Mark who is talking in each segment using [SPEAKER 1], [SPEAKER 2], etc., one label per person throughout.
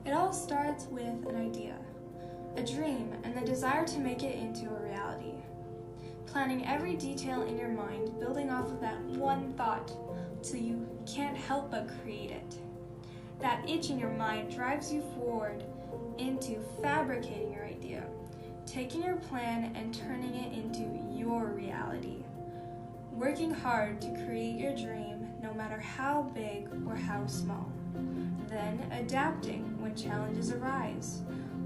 [SPEAKER 1] It all starts with an idea, a dream, and the desire to make it into a reality. Planning every detail in your mind, building off of that one thought till you can't help but create it. That itch in your mind drives you forward into fabricating your idea, taking your plan and turning it into your reality. Working hard to create your dream, no matter how big or how small. Then adapting when challenges arise,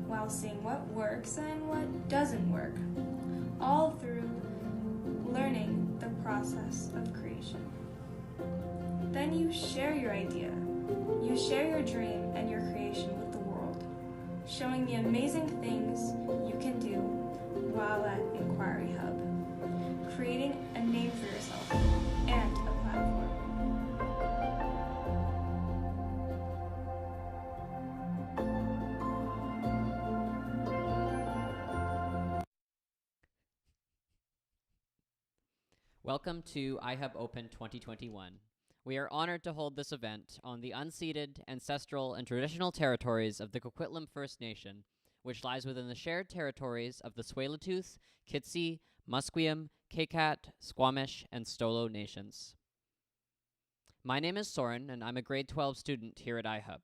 [SPEAKER 1] while seeing what works and what doesn't work, all through learning the process of creation. Then you share your idea. You share your dream and your creation with the world, showing the amazing things you can do while at Inquiry Hub, creating a name for yourself and a platform.
[SPEAKER 2] Welcome to iHub Open 2021. We are honored to hold this event on the unceded, ancestral, and traditional territories of the Coquitlam First Nation, which lies within the shared territories of the Tsleil-Waututh, Kitsi, Musqueam, Qayqayt, Squamish, and Stolo nations. My name is Sorin, and I'm a grade 12 student here at iHub.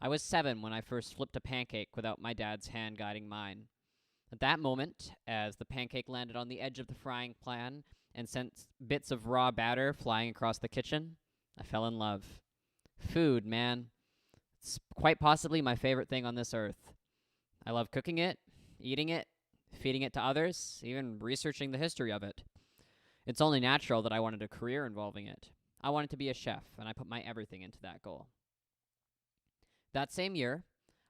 [SPEAKER 2] I was 7 when I first flipped a pancake without my dad's hand guiding mine. At that moment, as the pancake landed on the edge of the frying pan and sent bits of raw batter flying across the kitchen, I fell in love. Food, man. It's quite possibly my favorite thing on this earth. I love cooking it, eating it, feeding it to others, even researching the history of it. It's only natural that I wanted a career involving it. I wanted to be a chef, and I put my everything into that goal. That same year,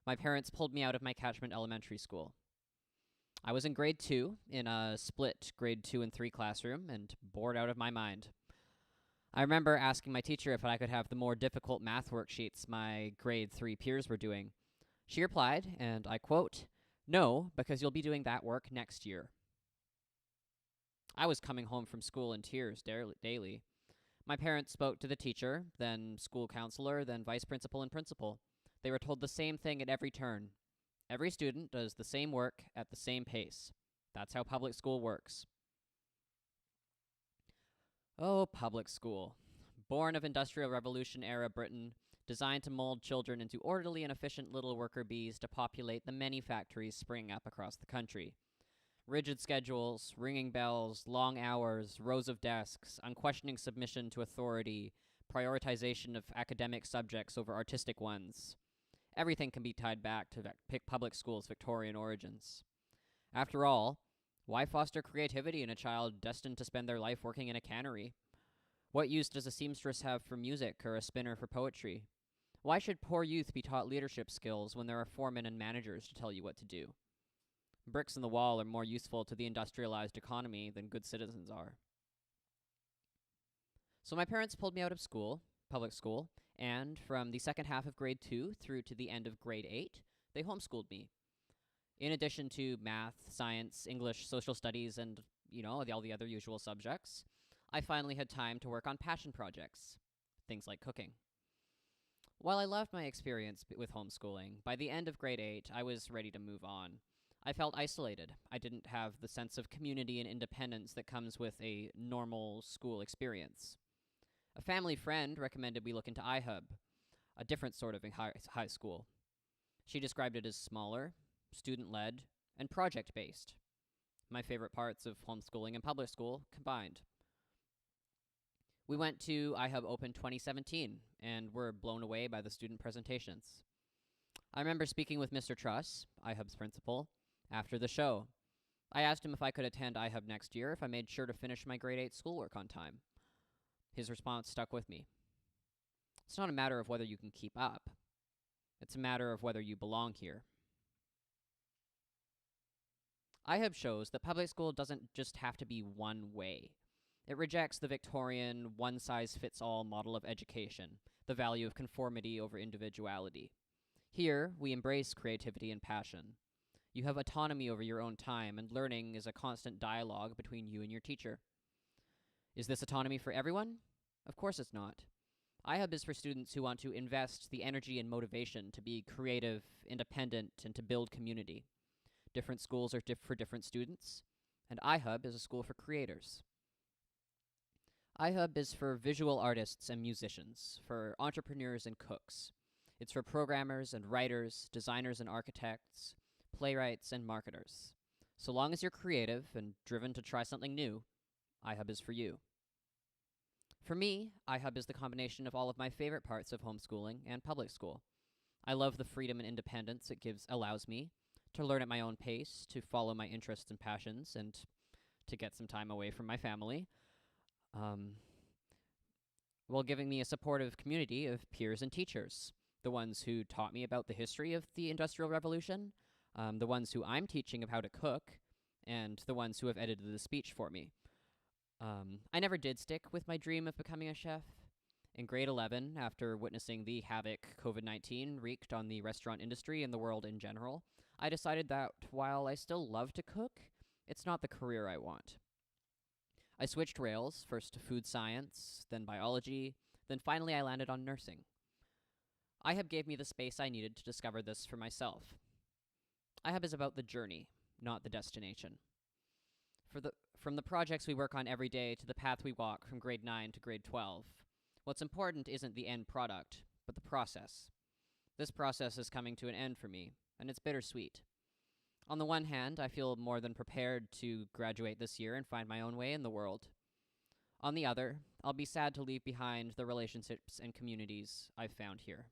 [SPEAKER 2] my parents pulled me out of my catchment elementary school. I was in grade 2 in a split grade 2 and 3 classroom and bored out of my mind. I remember asking my teacher if I could have the more difficult math worksheets my grade 3 peers were doing. She replied, and I quote, "No, because you'll be doing that work next year." I was coming home from school in tears daily. My parents spoke to the teacher, then school counselor, then vice principal and principal. They were told the same thing at every turn. Every student does the same work at the same pace. That's how public school works. Oh, public school. Born of Industrial Revolution era Britain, designed to mold children into orderly and efficient little worker bees to populate the many factories springing up across the country. Rigid schedules, ringing bells, long hours, rows of desks, unquestioning submission to authority, prioritization of academic subjects over artistic ones. Everything can be tied back to public school's Victorian origins. After all, why foster creativity in a child destined to spend their life working in a cannery? What use does a seamstress have for music or a spinner for poetry? Why should poor youth be taught leadership skills when there are foremen and managers to tell you what to do? Bricks in the wall are more useful to the industrialized economy than good citizens are. So my parents pulled me out of school, public school, and from the second half of grade 2 through to the end of grade 8, they homeschooled me. In addition to math, science, English, social studies, and, all the other usual subjects, I finally had time to work on passion projects, things like cooking. While I loved my experience with homeschooling, by the end of grade 8, I was ready to move on. I felt isolated. I didn't have the sense of community and independence that comes with a normal school experience. A family friend recommended we look into iHub, a different sort of high school. She described it as smaller, student-led, and project-based. My favorite parts of homeschooling and public school combined. We went to iHub Open 2017 and were blown away by the student presentations. I remember speaking with Mr. Truss, iHub's principal, after the show. I asked him if I could attend iHub next year if I made sure to finish my grade 8 schoolwork on time. His response stuck with me. It's not a matter of whether you can keep up. It's a matter of whether you belong here. iHub shows that public school doesn't just have to be one way. It rejects the Victorian one-size-fits-all model of education, the value of conformity over individuality. Here, we embrace creativity and passion. You have autonomy over your own time, and learning is a constant dialogue between you and your teacher. Is this autonomy for everyone? Of course it's not. iHub is for students who want to invest the energy and motivation to be creative, independent, and to build community. Different schools are for different students, and iHub is a school for creators. iHub is for visual artists and musicians, for entrepreneurs and cooks. It's for programmers and writers, designers and architects, playwrights and marketers. So long as you're creative and driven to try something new, iHub is for you. For me, iHub is the combination of all of my favorite parts of homeschooling and public school. I love the freedom and independence it allows me to learn at my own pace, to follow my interests and passions, and to get some time away from my family, while giving me a supportive community of peers and teachers, the ones who taught me about the history of the Industrial Revolution, the ones who I'm teaching of how to cook, and the ones who have edited the speech for me. I never did stick with my dream of becoming a chef. In grade 11, after witnessing the havoc COVID-19 wreaked on the restaurant industry and the world in general, I decided that while I still love to cook, it's not the career I want. I switched rails, first to food science, then biology, then finally I landed on nursing. iHub gave me the space I needed to discover this for myself. iHub is about the journey, not the destination. From the projects we work on every day to the path we walk from grade 9 to grade 12, what's important isn't the end product, but the process. This process is coming to an end for me, and it's bittersweet. On the one hand, I feel more than prepared to graduate this year and find my own way in the world. On the other, I'll be sad to leave behind the relationships and communities I've found here.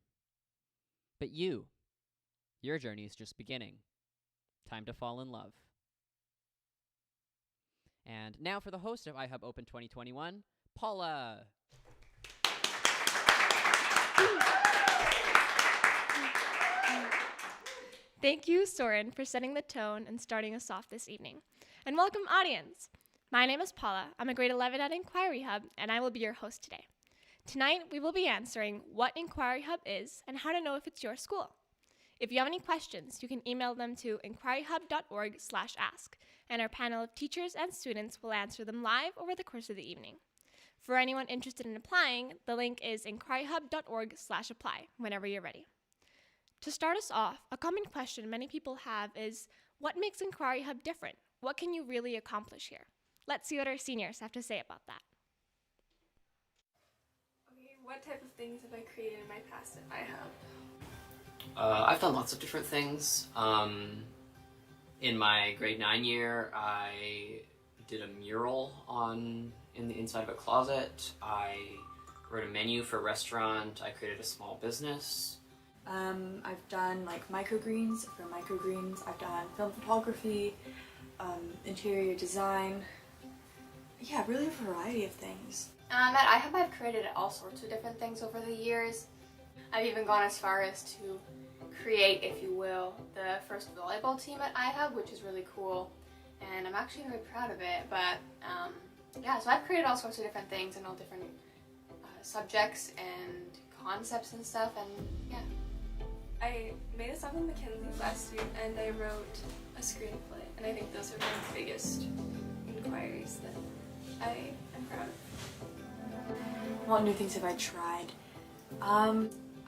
[SPEAKER 2] But your journey is just beginning. Time to fall in love. And now for the host of iHub Open 2021, Paula.
[SPEAKER 3] Thank you, Sorin, for setting the tone and starting us off this evening. And welcome, audience. My name is Paula. I'm a grade 11 at Inquiry Hub, and I will be your host today. Tonight, we will be answering what Inquiry Hub is and how to know if it's your school. If you have any questions, you can email them to inquiryhub.org/ask, and our panel of teachers and students will answer them live over the course of the evening. For anyone interested in applying, the link is inquiryhub.org/apply whenever you're ready. To start us off, a common question many people have is, what makes Inquiry Hub different? What can you really accomplish here? Let's see what our seniors have to say about that.
[SPEAKER 1] Okay, what type of things have I created in my past at iHub?
[SPEAKER 2] I've done lots of different things. In my grade 9 year, I did a mural in the inside of a closet. I wrote a menu for a restaurant. I created a small business.
[SPEAKER 4] I've done like microgreens for microgreens. I've done film photography, interior design. Yeah, really a variety of things.
[SPEAKER 5] At iHub, I've created all sorts of different things over the years. I've even gone as far as to create, if you will, the first volleyball team at iHub, which is really cool, and I'm actually very proud of it. But yeah, so I've created all sorts of different things and all different subjects and concepts and stuff, and yeah.
[SPEAKER 1] I made a song with Mackenzie last year, and I wrote a screenplay, and I think those are my biggest inquiries that I am proud of.
[SPEAKER 4] What new things have I tried?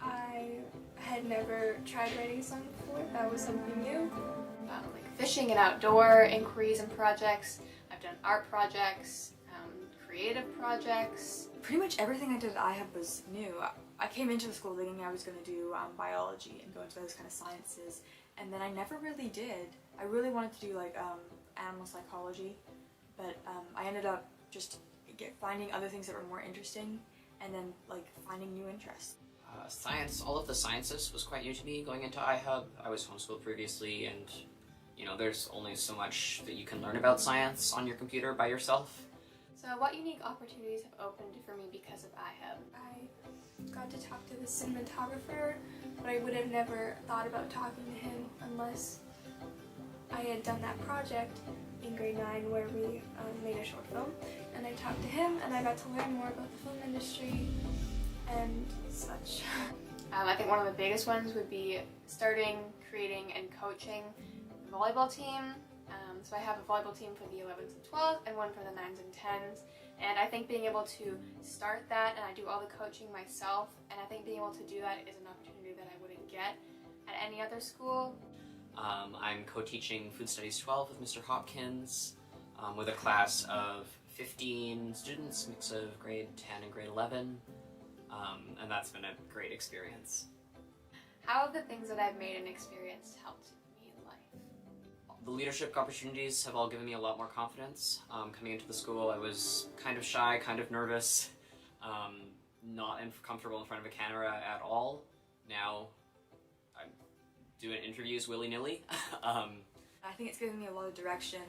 [SPEAKER 1] I had never tried writing a song before. That was something new.
[SPEAKER 5] Like fishing and outdoor inquiries and projects. I've done art projects, creative projects.
[SPEAKER 4] Pretty much everything I did at iHub was new. I came into the school thinking I was going to do biology and go into those kind of sciences, and then I never really did. I really wanted to do like animal psychology, but I ended up just finding other things that were more interesting, and then like finding new interests.
[SPEAKER 2] Science, all of the sciences was quite new to me going into iHub. I was homeschooled previously, and there's only so much that you can learn about science on your computer by yourself.
[SPEAKER 5] So what unique opportunities have opened for me because of iHub?
[SPEAKER 1] I got to talk to the cinematographer, but I would have never thought about talking to him unless I had done that project in grade 9 where we made a short film, and I talked to him and I got to learn more about the film industry and such.
[SPEAKER 5] I think one of the biggest ones would be starting, creating, and coaching the volleyball team. So I have a volleyball team for the 11s and 12s and one for the 9s and 10s. And I think being able to start that, and I do all the coaching myself, and I think being able to do that is an opportunity that I wouldn't get at any other school.
[SPEAKER 6] I'm co-teaching Food Studies 12 with Mr. Hopkins with a class of 15 students, mix of grade 10 and grade 11, and that's been a great experience.
[SPEAKER 5] How have the things that I've made and experienced helped me in life?
[SPEAKER 6] The leadership opportunities have all given me a lot more confidence. Coming into the school, I was kind of shy, kind of nervous, not comfortable in front of a camera at all. Now I'm doing interviews willy-nilly.
[SPEAKER 4] I think it's given me a lot of direction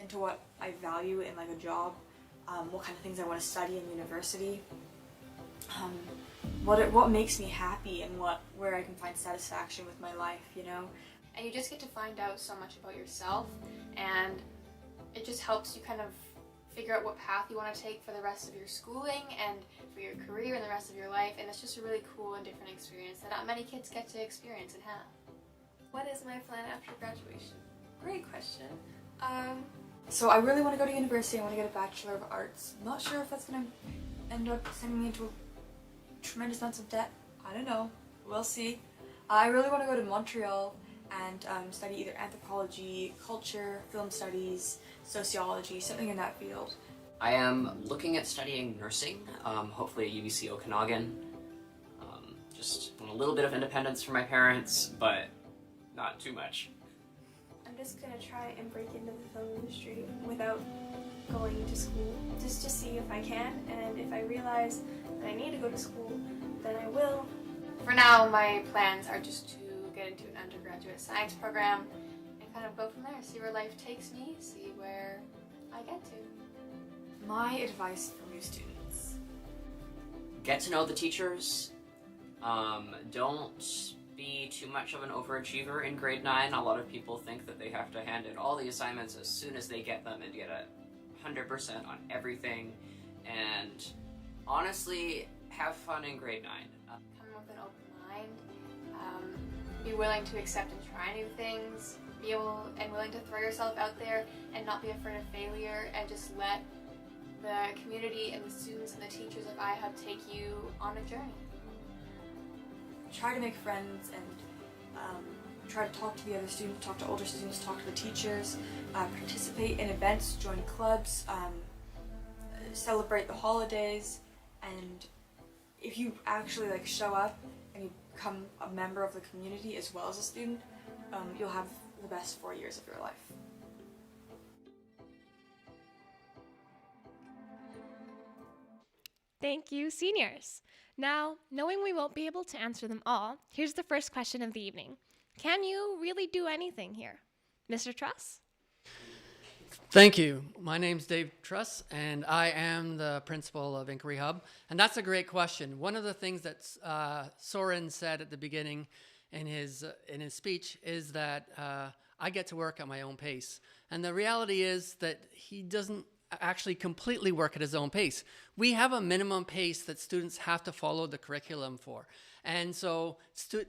[SPEAKER 4] into what I value in like a job, what kind of things I want to study in university, what makes me happy, and where I can find satisfaction with my life, you know?
[SPEAKER 5] And you just get to find out so much about yourself, and it just helps you kind of figure out what path you want to take for the rest of your schooling and for your career and the rest of your life, and it's just a really cool and different experience that not many kids get to experience and have.
[SPEAKER 7] What is my plan after graduation? Great question.
[SPEAKER 4] So I really want to go to university. I want to get a Bachelor of Arts. I'm not sure if that's going to end up sending me into tremendous amounts of debt. I don't know. We'll see. I really want to go to Montreal and study either anthropology, culture, film studies, sociology, something in that field.
[SPEAKER 6] I am looking at studying nursing, hopefully at UBC Okanagan. Just want a little bit of independence from my parents, but not too much.
[SPEAKER 7] I'm just gonna try and break into the film industry without going to school, just to see if I can, and if I realize that I need to go to school, then I will.
[SPEAKER 5] For now, my plans are just to get into an undergraduate science program and kind of go from there, see where life takes me, see where I get to.
[SPEAKER 4] My advice for new students.
[SPEAKER 6] Get to know the teachers. Don't be too much of an overachiever in grade 9. A lot of people think that they have to hand in all the assignments as soon as they get them and get 100% on everything. And honestly, have fun in grade 9.
[SPEAKER 5] Come with an open mind, be willing to accept and try new things, be able and willing to throw yourself out there and not be afraid of failure, and just let the community and the students and the teachers of iHub take you on a journey.
[SPEAKER 4] Try to make friends and try to talk to the other students, talk to older students, talk to the teachers, participate in events, join clubs, celebrate the holidays, and if you actually show up and you become a member of the community as well as a student, you'll have the best 4 years of your life.
[SPEAKER 3] Thank you, seniors. Now, knowing we won't be able to answer them all, here's the first question of the evening. Can you really do anything here? Mr. Truss?
[SPEAKER 8] Thank you. My name's Dave Truss, and I am the principal of Inquiry Hub. And that's a great question. One of the things that Sorin said at the beginning in his speech is that I get to work at my own pace. And the reality is that he doesn't actually completely work at his own pace. We have a minimum pace that students have to follow the curriculum for. And so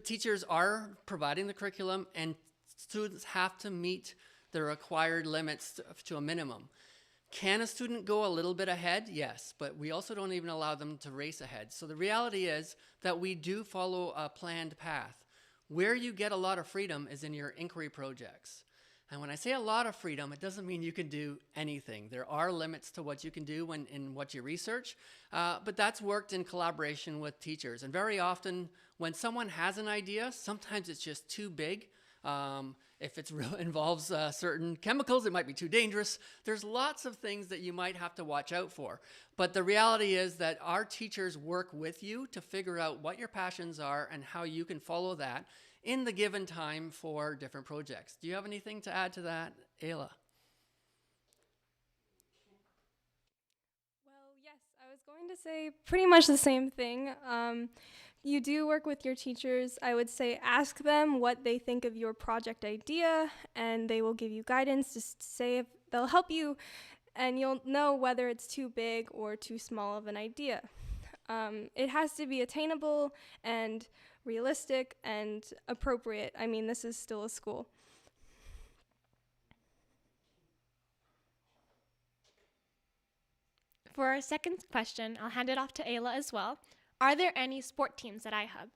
[SPEAKER 8] teachers are providing the curriculum, and students have to meet the required limits to a minimum. Can a student go a little bit ahead? Yes, but we also don't even allow them to race ahead. So the reality is that we do follow a planned path. Where you get a lot of freedom is in your inquiry projects. And when I say a lot of freedom, it doesn't mean you can do anything. There are limits to what you can do in what you research, but that's worked in collaboration with teachers. And very often, when someone has an idea, sometimes it's just too big. If it involves certain chemicals, it might be too dangerous. There's lots of things that you might have to watch out for. But the reality is that our teachers work with you to figure out what your passions are and how you can follow that in the given time for different projects. Do you have anything to add to that, Ayla?
[SPEAKER 1] Well, yes, I was going to say pretty much the same thing. You do work with your teachers. I would say ask them what they think of your project idea, and they will give you guidance. Just say if they'll help you, and you'll know whether it's too big or too small of an idea. It has to be attainable and realistic and appropriate. I mean, this is still a school.
[SPEAKER 3] For our second question, I'll hand it off to Ayla as well. Are there any sport teams at iHub?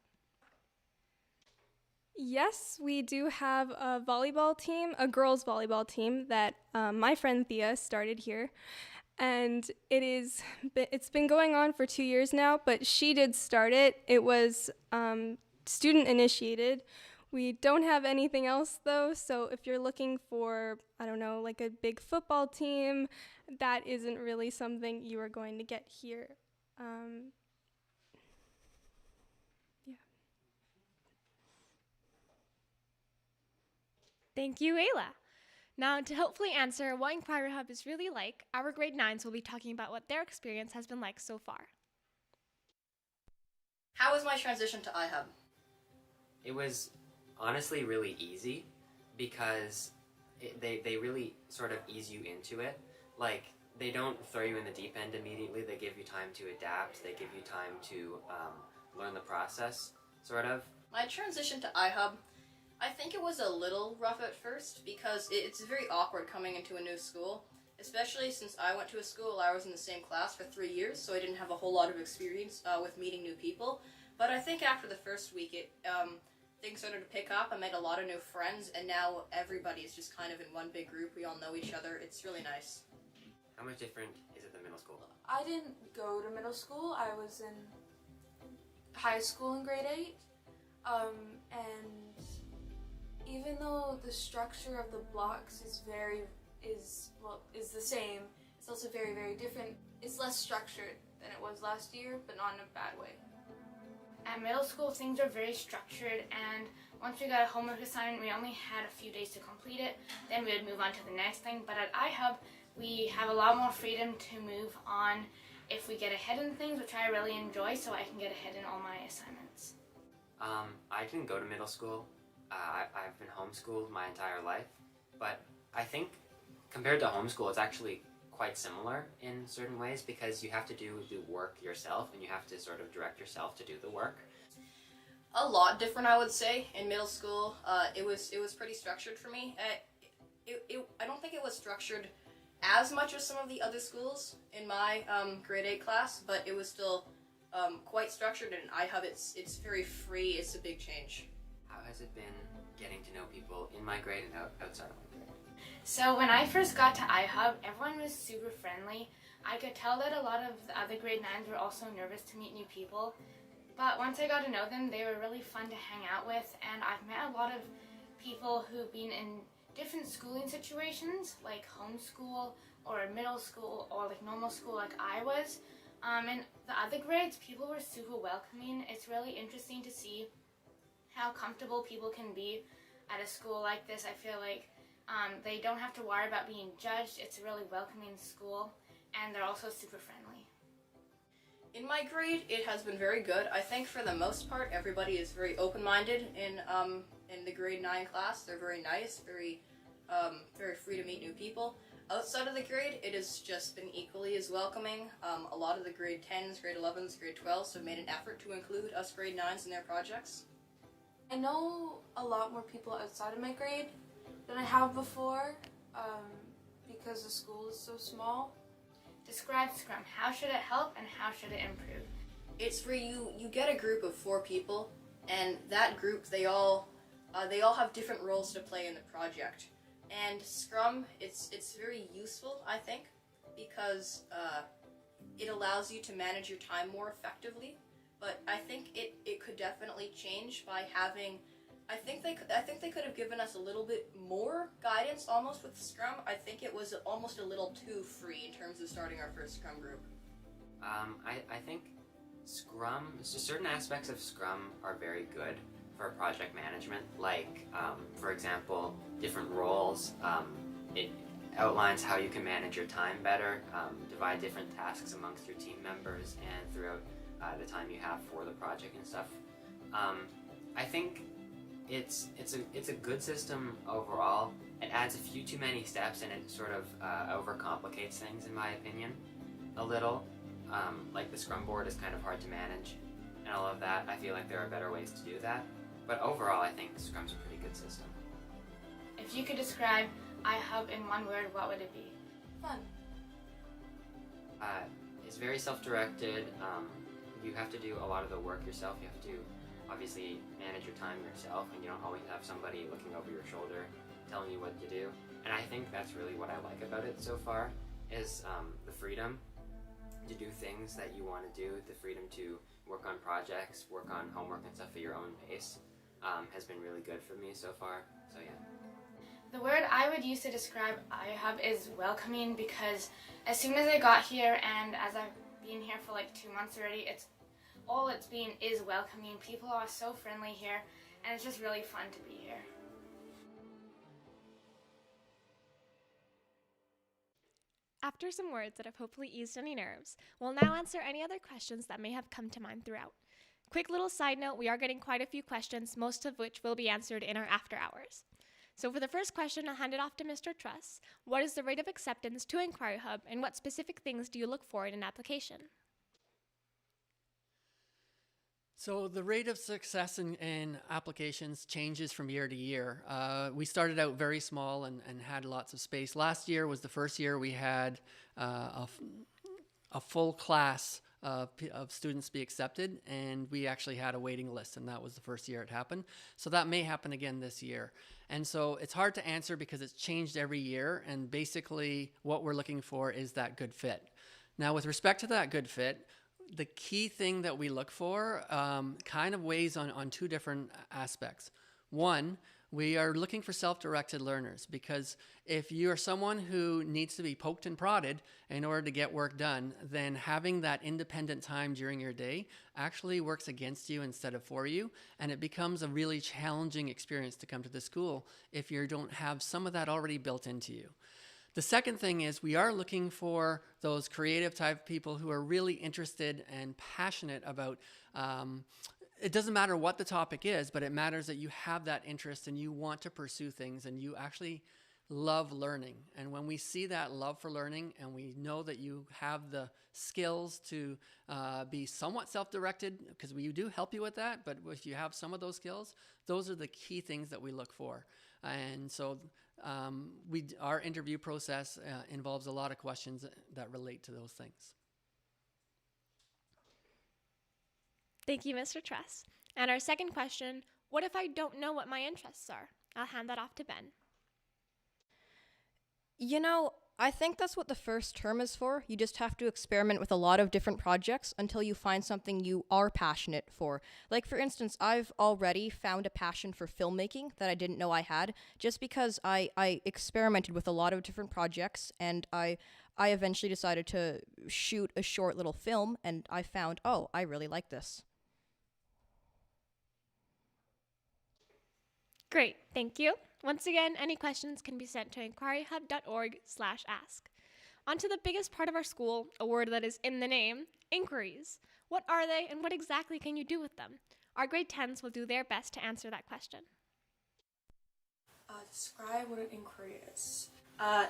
[SPEAKER 7] Yes, we do have a volleyball team, a girls' volleyball team that my friend Thea started here. And it's been going on for 2 years now, but she did start it. It was student initiated. We don't have anything else though, so if you're looking for, I don't know, like a big football team, that isn't really something you are going to get here. Yeah.
[SPEAKER 3] Thank you, Ayla. Now, to hopefully answer what Inquiry Hub is really like, our grade 9s will be talking about what their experience has been like so far.
[SPEAKER 9] How was my transition to iHub?
[SPEAKER 6] It was honestly really easy because they really sort of ease you into it. Like, they don't throw you in the deep end immediately. They give you time to adapt. They give you time to learn the process, sort of.
[SPEAKER 9] My transition to iHub, I think it was a little rough at first because it's very awkward coming into a new school, especially since I went to a school I was in the same class for 3 years, so I didn't have a whole lot of experience with meeting new people. But I think after the first week, things started to pick up. I made a lot of new friends, and now everybody is just kind of in one big group. We all know each other. It's really nice.
[SPEAKER 6] How much different is it than middle school?
[SPEAKER 4] I didn't go to middle school. I was in high school in grade 8. And even though the structure of the blocks is the same, it's also very, very different. It's less structured than it was last year, but not in a bad way.
[SPEAKER 10] At middle school, things are very structured, and once we got a homework assignment, we only had a few days to complete it. Then we would move on to the next thing. But at iHub, we have a lot more freedom to move on if we get ahead in things, which I really enjoy, so I can get ahead in all my assignments.
[SPEAKER 6] I didn't go to middle school. I've been homeschooled my entire life, but I think compared to homeschool, it's actually quite similar in certain ways because you have to do the work yourself and you have to sort of direct yourself to do the work.
[SPEAKER 9] A lot different, I would say. In middle school, it was pretty structured for me. I don't think it was structured as much as some of the other schools in my grade 8 class, but it was still quite structured, and iHub, it's very free. It's a big change.
[SPEAKER 6] How has it been getting to know people in my grade and outside of my grade?
[SPEAKER 10] So when I first got to iHub, everyone was super friendly. I could tell that a lot of the other grade 9s were also nervous to meet new people. But once I got to know them, they were really fun to hang out with, and I've met a lot of people who've been in different schooling situations, like homeschool or middle school or like normal school like I was. In the other grades, people were super welcoming. It's really interesting to see how comfortable people can be at a school like this. I feel like they don't have to worry about being judged. It's a really welcoming school, and they're also super friendly.
[SPEAKER 9] In my grade, it has been very good. I think for the most part, everybody is very open-minded in the grade 9 class. They're very nice, very free to meet new people. Outside of the grade, it has just been equally as welcoming. A lot of the grade 10s, grade 11s, grade 12s have made an effort to include us grade 9s in their projects.
[SPEAKER 4] I know a lot more people outside of my grade than I have before because the school is so small.
[SPEAKER 10] Describe Scrum. How should it help and how should it improve?
[SPEAKER 9] It's where you get a group of 4 people, and that group, they all have different roles to play in the project. And Scrum, it's very useful, I think, because it allows you to manage your time more effectively. But I think it could definitely change by having. I think they could have given us a little bit more guidance almost with Scrum. I think it was almost a little too free in terms of starting our first Scrum group.
[SPEAKER 6] I think Scrum, so certain aspects of Scrum are very good for project management, like, for example, different roles. It outlines how you can manage your time better, divide different tasks amongst your team members and throughout the time you have for the project and stuff. I think it's a good system overall. It adds a few too many steps and it sort of overcomplicates things, in my opinion, a little. Like the Scrum board is kind of hard to manage and all of that. I feel like there are better ways to do that. But overall, I think Scrum's a pretty good system.
[SPEAKER 10] If you could describe iHub in one word, what would it be?
[SPEAKER 4] Fun.
[SPEAKER 6] It's very self-directed. You have to do a lot of the work yourself. You have to obviously manage your time yourself, and you don't always have somebody looking over your shoulder telling you what to do. And I think that's really what I like about it so far, is the freedom to do things that you want to do, the freedom to work on projects, work on homework and stuff at your own pace, has been really good for me so far. So yeah.
[SPEAKER 10] The word I would use to describe iHub is welcoming, because as soon as I got here, and as I've been here for like 2 months already, it's been is welcoming. People are so friendly here, and it's just really fun to be here.
[SPEAKER 3] After some words that have hopefully eased any nerves, we'll now answer any other questions that may have come to mind throughout. Quick little side note, we are getting quite a few questions, most of which will be answered in our after hours. So for the first question, I'll hand it off to Mr. Truss. What is the rate of acceptance to Inquiry Hub, and what specific things do you look for in an application?
[SPEAKER 8] So the rate of success in applications changes from year to year. We started out very small and had lots of space. Last year was the first year we had a full class of students be accepted, and we actually had a waiting list, and that was the first year it happened. So that may happen again this year. And so it's hard to answer because it's changed every year, and basically what we're looking for is that good fit. Now, with respect to that good fit, the key thing that we look for kind of weighs on two different aspects. One, we are looking for self-directed learners, because if you are someone who needs to be poked and prodded in order to get work done, then having that independent time during your day actually works against you instead of for you, and it becomes a really challenging experience to come to the school if you don't have some of that already built into you. The second thing is we are looking for those creative type people who are really interested and passionate about, it doesn't matter what the topic is, but it matters that you have that interest and you want to pursue things and you actually love learning. And when we see that love for learning and we know that you have the skills to be somewhat self-directed, because we do help you with that, but if you have some of those skills, those are the key things that we look for. And so our interview process involves a lot of questions that relate to those things.
[SPEAKER 3] Thank you, Mr. Truss. And our second question, what if I don't know what my interests are? I'll hand that off to Ben.
[SPEAKER 11] You know, I think that's what the first term is for. You just have to experiment with a lot of different projects until you find something you are passionate for. Like, for instance, I've already found a passion for filmmaking that I didn't know I had, just because I experimented with a lot of different projects, and I eventually decided to shoot a short little film, and I found, oh, I really like this.
[SPEAKER 3] Great, thank you. Once again, any questions can be sent to inquiryhub.org/ask. On to the biggest part of our school, a word that is in the name, inquiries. What are they, and what exactly can you do with them? Our grade 10s will do their best to answer that question.
[SPEAKER 12] Describe what an inquiry is.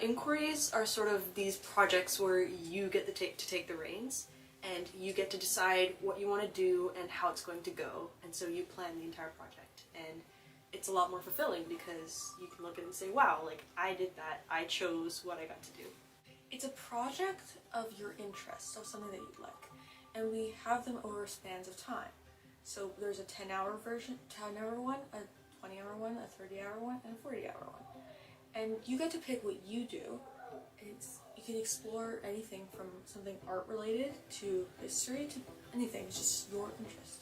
[SPEAKER 12] Inquiries are sort of these projects where you get to take the reins, and you get to decide what you want to do and how it's going to go, and so you plan the entire project. And it's a lot more fulfilling because you can look at it and say, wow, like, I did that, I chose what I got to do. It's a project of your interest, so something that you like, and we have them over spans of time. So there's a 10-hour version, 10-hour one, a 20-hour one, a 30-hour one, and a 40-hour one. And you get to pick what you do. You can explore anything from something art-related to history to anything. It's just your interest.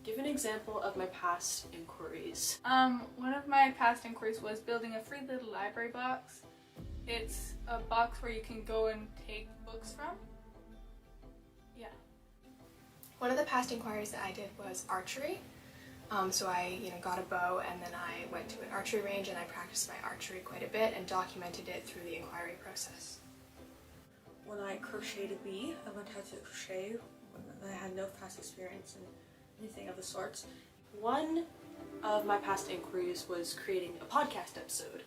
[SPEAKER 12] Give an example of my past inquiries.
[SPEAKER 13] One of my past inquiries was building a free little library box. It's a box where you can go and take books from. Yeah.
[SPEAKER 5] One of the past inquiries that I did was archery. So I got a bow, and then I went to an archery range and I practiced my archery quite a bit and documented it through the inquiry process.
[SPEAKER 12] When I crocheted a bee, I learned how to crochet when I had no past experience in anything of the sorts. One of my past inquiries was creating a podcast episode,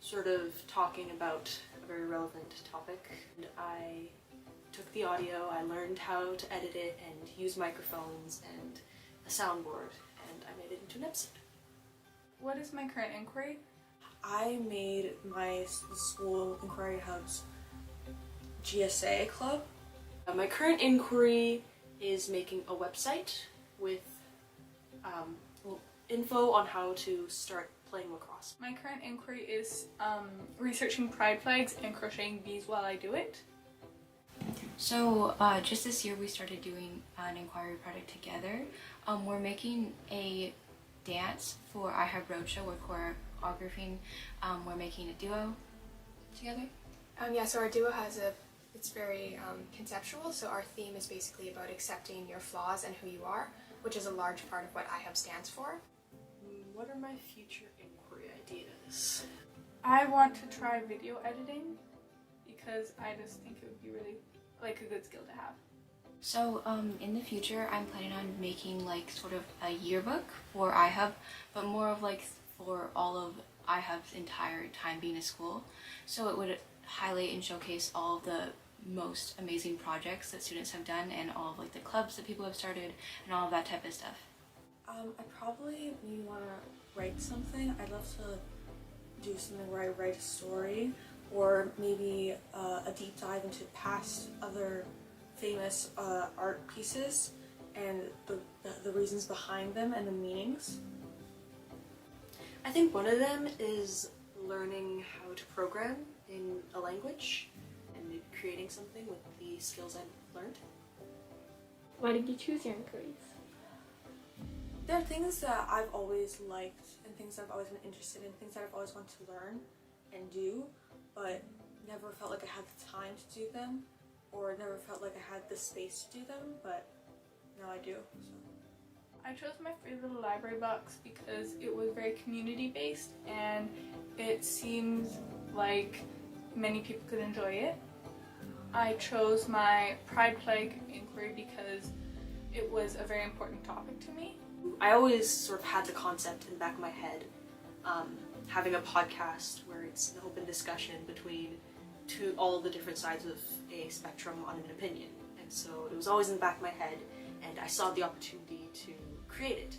[SPEAKER 12] sort of talking about a very relevant topic. And I took the audio, I learned how to edit it and use microphones and a soundboard, and I made it into an episode.
[SPEAKER 13] What is my current inquiry?
[SPEAKER 12] I made the school Inquiry Hub's GSA club, My current inquiry is making a website with info on how to start playing lacrosse.
[SPEAKER 13] My current inquiry is researching pride flags and crocheting beads while I do it.
[SPEAKER 14] So just this year we started doing an inquiry project together. We're making a dance for iHub Roadshow. We're choreographing. We're making a duo together.
[SPEAKER 3] Yeah, so our duo it's very conceptual, so our theme is basically about accepting your flaws and who you are, which is a large part of what iHub stands for.
[SPEAKER 12] What are my future inquiry ideas?
[SPEAKER 13] I want to try video editing because I just think it would be really like a good skill to have.
[SPEAKER 14] So in the future I'm planning on making like sort of a yearbook for iHub, but more of like for all of iHub's entire time being a school. So it would highlight and showcase all of the most amazing projects that students have done and all of like the clubs that people have started and all of that type of stuff.
[SPEAKER 4] I probably maybe want to write something. I'd love to do something where I write a story, or maybe a deep dive into past other famous art pieces and the reasons behind them and the meanings.
[SPEAKER 12] I think one of them is learning how to program in a language and maybe creating something with the skills I've learned.
[SPEAKER 3] Why did you choose your inquiries?
[SPEAKER 4] There are things that I've always liked and things that I've always been interested in, things that I've always wanted to learn and do, but never felt like I had the time to do them, or never felt like I had the space to do them, but now I do. So.
[SPEAKER 13] I chose my free little library box because it was very community based and it seems like many people could enjoy it. I chose my pride flag inquiry because it was a very important topic to me.
[SPEAKER 12] I always sort of had the concept in the back of my head, having a podcast where it's an open discussion between all the different sides of a spectrum on an opinion. And so it was always in the back of my head, and I saw the opportunity to create it.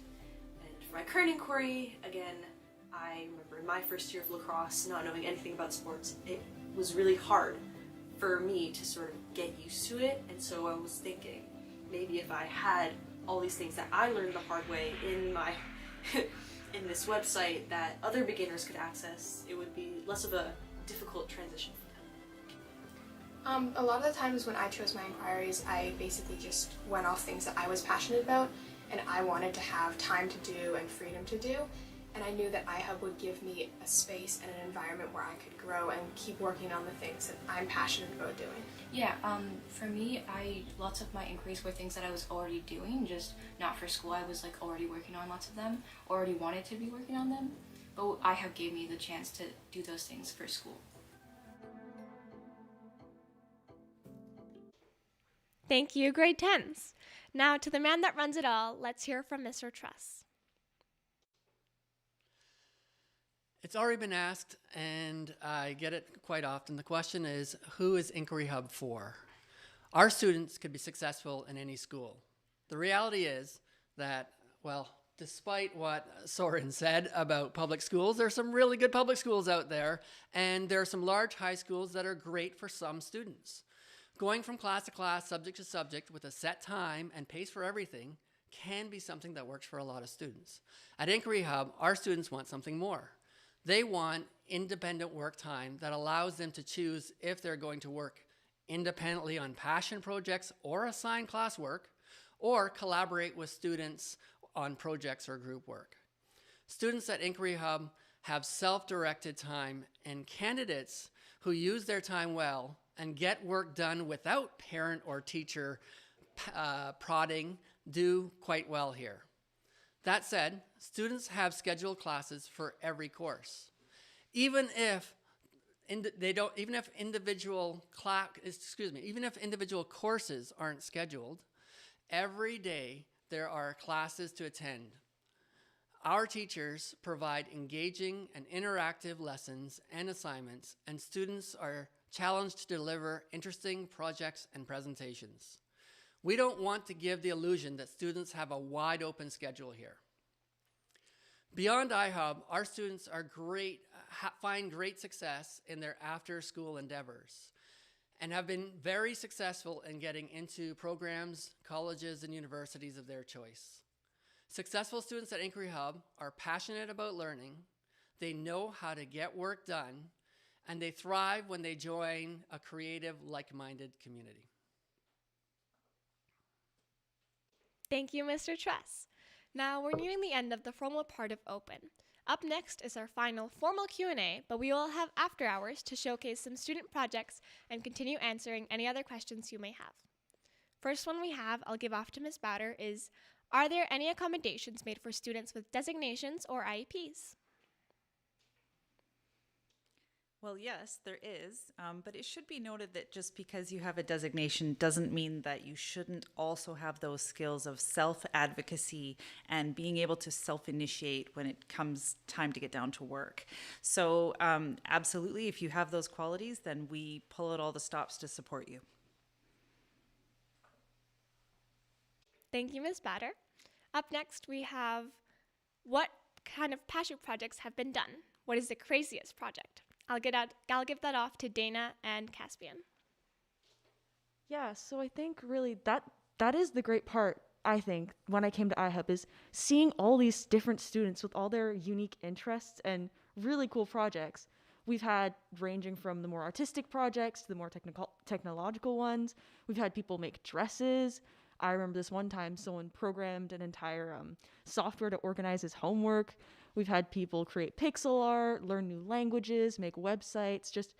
[SPEAKER 12] And for my current inquiry, again, I remember in my first year of lacrosse, not knowing anything about sports, it was really hard for me to sort of get used to it. And so I was thinking, maybe if I had all these things that I learned the hard way in my in this website that other beginners could access, it would be less of a difficult transition for them.
[SPEAKER 3] A lot of the times when I chose my inquiries, I basically just went off things that I was passionate about and I wanted to have time to do and freedom to do, and I knew that iHub would give me a space and an environment where I could grow and keep working on the things that I'm passionate about doing.
[SPEAKER 14] Yeah, for me, lots of my inquiries were things that I was already doing, just not for school. I was like already working on lots of them, already wanted to be working on them, but iHub gave me the chance to do those things for school.
[SPEAKER 3] Thank you, grade 10s. Now to the man that runs it all, let's hear from Mr. Truss.
[SPEAKER 8] It's already been asked, and I get it quite often. The question is, who is Inquiry Hub for? Our students could be successful in any school. The reality is that, well, despite what Sorin said about public schools, there are some really good public schools out there, and there are some large high schools that are great for some students. Going from class to class, subject to subject, with a set time and pace for everything can be something that works for a lot of students. At Inquiry Hub, our students want something more. They want independent work time that allows them to choose if they're going to work independently on passion projects or assigned classwork, or collaborate with students on projects or group work. Students at Inquiry Hub have self-directed time, and candidates who use their time well and get work done without parent or teacher prodding do quite well here. That said, students have scheduled classes for every course. Even if individual courses aren't scheduled, every day there are classes to attend. Our teachers provide engaging and interactive lessons and assignments, and students are challenged to deliver interesting projects and presentations. We don't want to give the illusion that students have a wide open schedule here. Beyond iHub, our students are find great success in their after-school endeavors. and have been very successful in getting into programs, colleges, and universities of their choice. Successful students at Inquiry Hub are passionate about learning, they know how to get work done, and they thrive when they join a creative, like-minded community.
[SPEAKER 3] Thank you, Mr. Truss. Now we're nearing the end of the formal part of Open. Up next is our final formal Q&A, but we will have after hours to showcase some student projects and continue answering any other questions you may have. First one we have, I'll give off to Ms. Bowder, is, are there any accommodations made for students with designations or IEPs?
[SPEAKER 15] Well, yes, there is, but it should be noted that just because you have a designation doesn't mean that you shouldn't also have those skills of self-advocacy and being able to self-initiate when it comes time to get down to work. So absolutely, if you have those qualities, then we pull out all the stops to support you.
[SPEAKER 3] Thank you, Ms. Batter. Up next, we have, what kind of passion projects have been done? What is the craziest project? I'll give that off to Dana and Caspian.
[SPEAKER 16] Yeah, so I think really that is the great part, I think, when I came to iHub, is seeing all these different students with all their unique interests and really cool projects. We've had ranging from the more artistic projects to the more technological ones. We've had people make dresses. I remember this one time someone programmed an entire software to organize his homework. We've had people create pixel art, learn new languages, make websites, just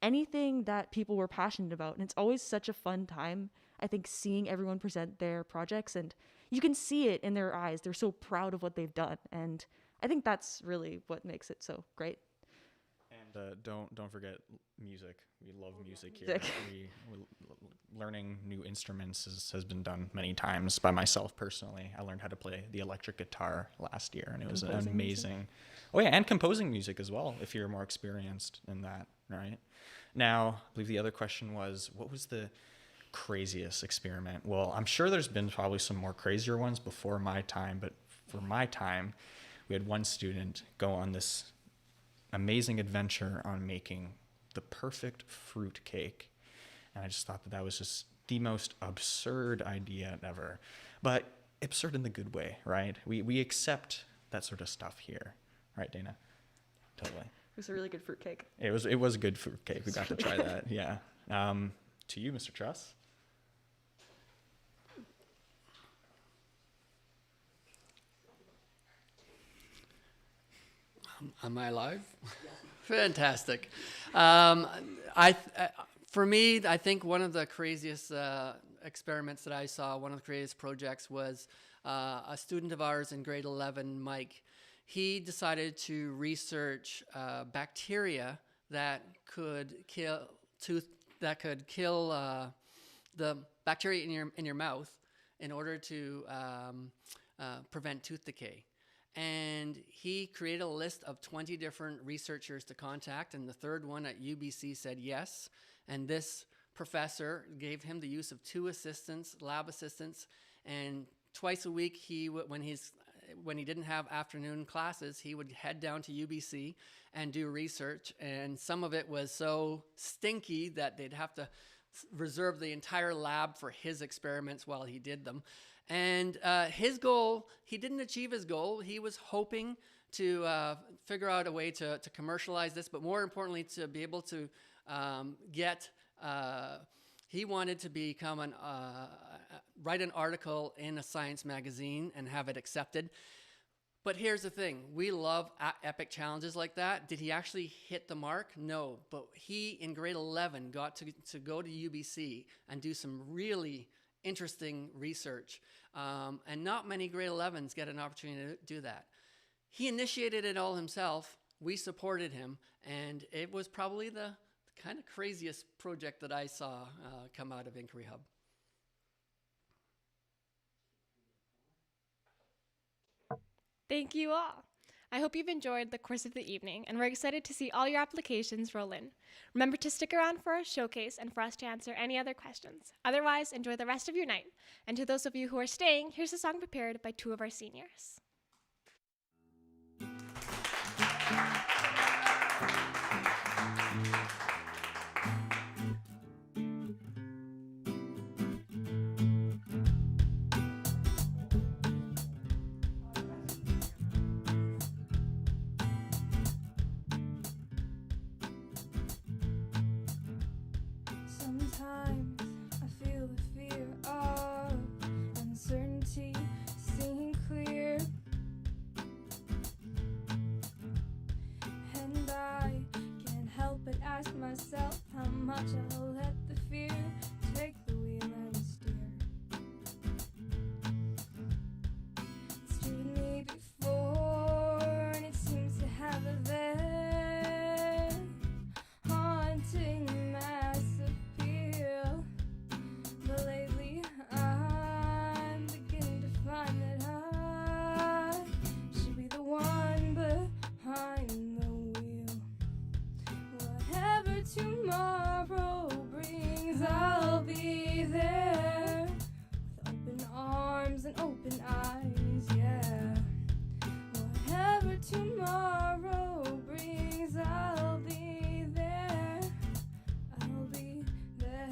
[SPEAKER 16] anything that people were passionate about. And it's always such a fun time, I think, seeing everyone present their projects. And you can see it in their eyes. They're so proud of what they've done. And I think that's really what makes it so great.
[SPEAKER 17] And don't forget music. We love music here. Learning new instruments has been done many times by myself personally. I learned how to play the electric guitar last year, and it was amazing. Music. Oh yeah, and composing music as well, if you're more experienced in that, right? Now, I believe the other question was, what was the craziest experiment? Well, I'm sure there's been probably some more crazier ones before my time, but for my time, we had one student go on this amazing adventure on making the perfect fruit cake. And I just thought that was just the most absurd idea ever. But absurd in the good way, right? We accept that sort of stuff here. Right, Dana? Totally.
[SPEAKER 16] It was a really good fruit cake.
[SPEAKER 17] It was a good fruit cake. We got to try that, yeah. To you, Mr. Truss.
[SPEAKER 8] Am I live? Fantastic. For me, I think one of the craziest experiments that I saw, one of the craziest projects was a student of ours in grade 11, Mike. He decided to research bacteria that could kill the bacteria in your mouth in order to prevent tooth decay. And he created a list of 20 different researchers to contact, and the third one at UBC said yes. And this professor gave him the use of 2 assistants, lab assistants, and twice a week, when he didn't have afternoon classes, he would head down to UBC and do research. And some of it was so stinky that they'd have to reserve the entire lab for his experiments while he did them. And his goal, he didn't achieve his goal. He was hoping to figure out a way to commercialize this, but more importantly, to be able to he wanted to become write an article in a science magazine and have it accepted. But here's the thing, we love epic challenges like that. Did he actually hit the mark? No, but he, in grade 11, got to go to UBC and do some really interesting research. And not many grade 11s get an opportunity to do that. He initiated it all himself. We supported him, and it was probably the kind of craziest project that I saw come out of Inquiry Hub.
[SPEAKER 3] Thank you all. I hope you've enjoyed the course of the evening, and we're excited to see all your applications roll in. Remember to stick around for our showcase and for us to answer any other questions. Otherwise, enjoy the rest of your night. And to those of you who are staying, here's a song prepared by 2 of our seniors.
[SPEAKER 7] myself how much I'll let the fear take the wheel and steer. It's driven me before, and it seems to have a very haunting mass appeal. But lately I'm beginning to find that I should be the one behind the wheel. Whatever tomorrow brings, I'll be there with open arms and open eyes, yeah. Whatever tomorrow brings, I'll be there. I'll be there.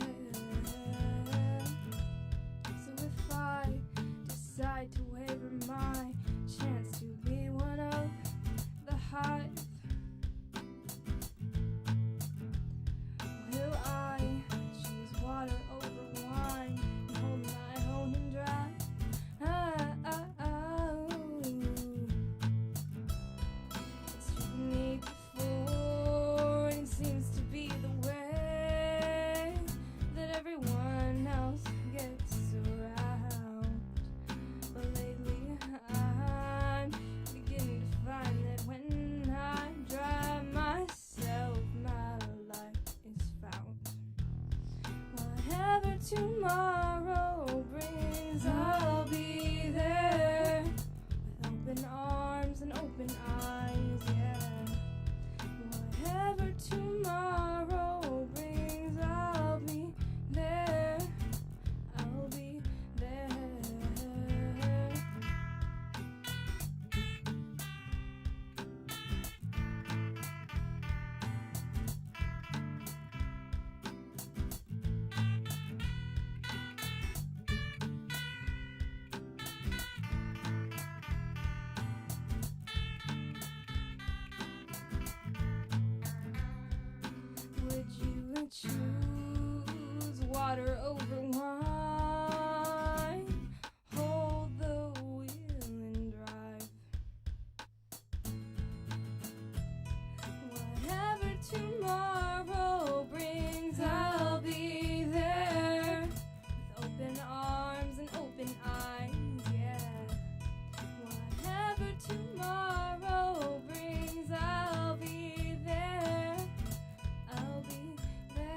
[SPEAKER 7] So if I decide to waver my chance to be one of the hive, will I choose water over wine and hold my own and dry? It's driven me before, and it seems to be the way that everyone else gets around. But lately I'm beginning to find that when I drive myself, my life is found. Whatever tomorrow brings, I'll be there with open arms and open eyes, yeah. Whatever tomorrow brings, I'll be there. I'll be there. Would you choose water over wine? Hold the wheel and drive. Whatever tomorrow brings, I'll be there with open arms and open eyes, yeah. Whatever tomorrow brings, I'll be there. I'll be there.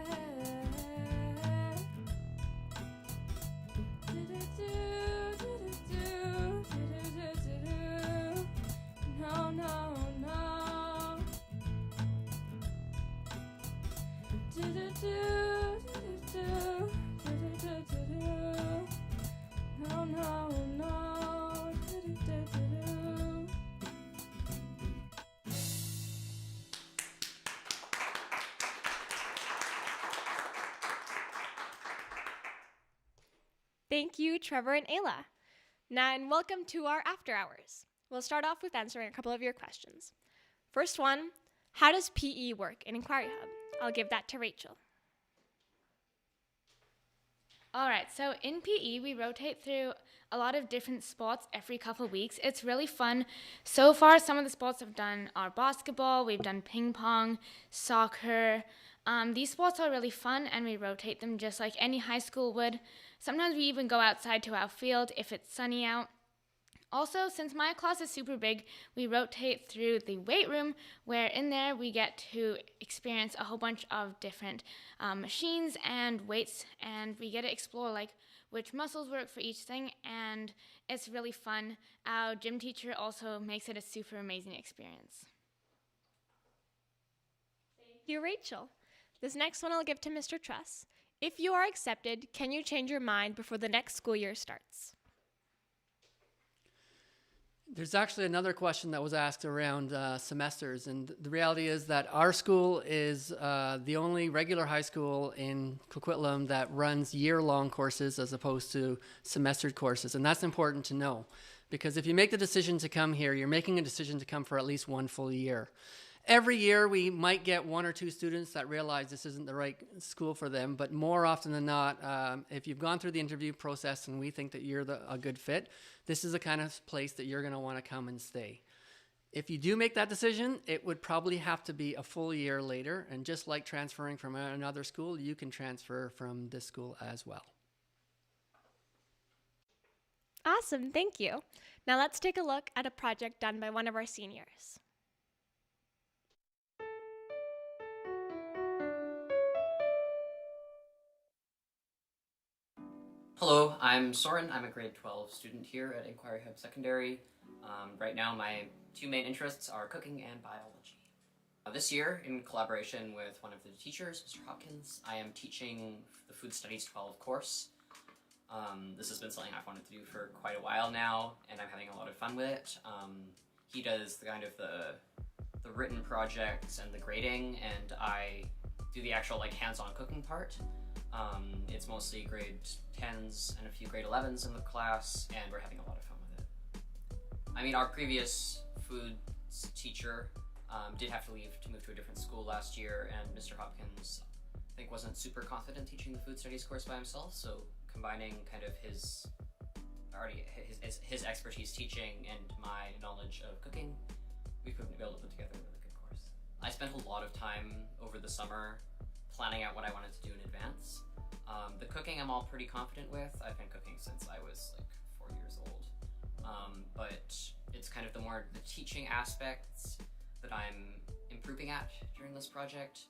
[SPEAKER 7] No, no, no. No, no, no.
[SPEAKER 3] Thank you, Trevor and Ayla. Now, and welcome to our after hours. We'll start off with answering a couple of your questions. First one, how does PE work in Inquiry Hub? I'll give that to Rachel.
[SPEAKER 10] All right, so in PE, we rotate through a lot of different sports every couple of weeks. It's really fun. So far, some of the sports I've done are basketball, we've done ping pong, soccer. These sports are really fun, and we rotate them just like any high school would. Sometimes we even go outside to our field if it's sunny out. Also, since my class is super big, we rotate through the weight room, where in there we get to experience a whole bunch of different machines and weights, and we get to explore like which muscles work for each thing, and it's really fun. Our gym teacher also makes it a super amazing experience.
[SPEAKER 3] Thank you, Rachel. This next one I'll give to Mr. Truss. If you are accepted, can you change your mind before the next school year starts?
[SPEAKER 8] There's actually another question that was asked around semesters, and the reality is that our school is the only regular high school in Coquitlam that runs year-long courses as opposed to semestered courses, and that's important to know, because if you make the decision to come here, you're making a decision to come for at least one full year. Every year we might get one or two students that realize this isn't the right school for them, but more often than not, if you've gone through the interview process and we think that you're a good fit, this is the kind of place that you're going to want to come and stay. If you do make that decision, it would probably have to be a full year later. And just like transferring from another school, you can transfer from this school as well.
[SPEAKER 3] Awesome, thank you. Now let's take a look at a project done by one of our seniors.
[SPEAKER 6] Hello, I'm Sorin. I'm a grade 12 student here at Inquiry Hub Secondary. Right now my two main interests are cooking and biology. This year, in collaboration with one of the teachers, Mr. Hopkins, I am teaching the Food Studies 12 course. This has been something I've wanted to do for quite a while now, and I'm having a lot of fun with it. He does the kind of the written projects and the grading, and I do the actual like hands-on cooking part. It's mostly grade 10s and a few grade 11s in the class, and we're having a lot of fun with it. I mean, our previous food teacher did have to leave to move to a different school last year, and Mr. Hopkins, I think, wasn't super confident teaching the food studies course by himself, so combining kind of his expertise teaching and my knowledge of cooking, we've been able to put together a really good course. I spent a lot of time over the summer planning out what I wanted to do in advance. The cooking I'm all pretty confident with. I've been cooking since I was like 4 years old. But it's kind of the teaching aspects that I'm improving at during this project.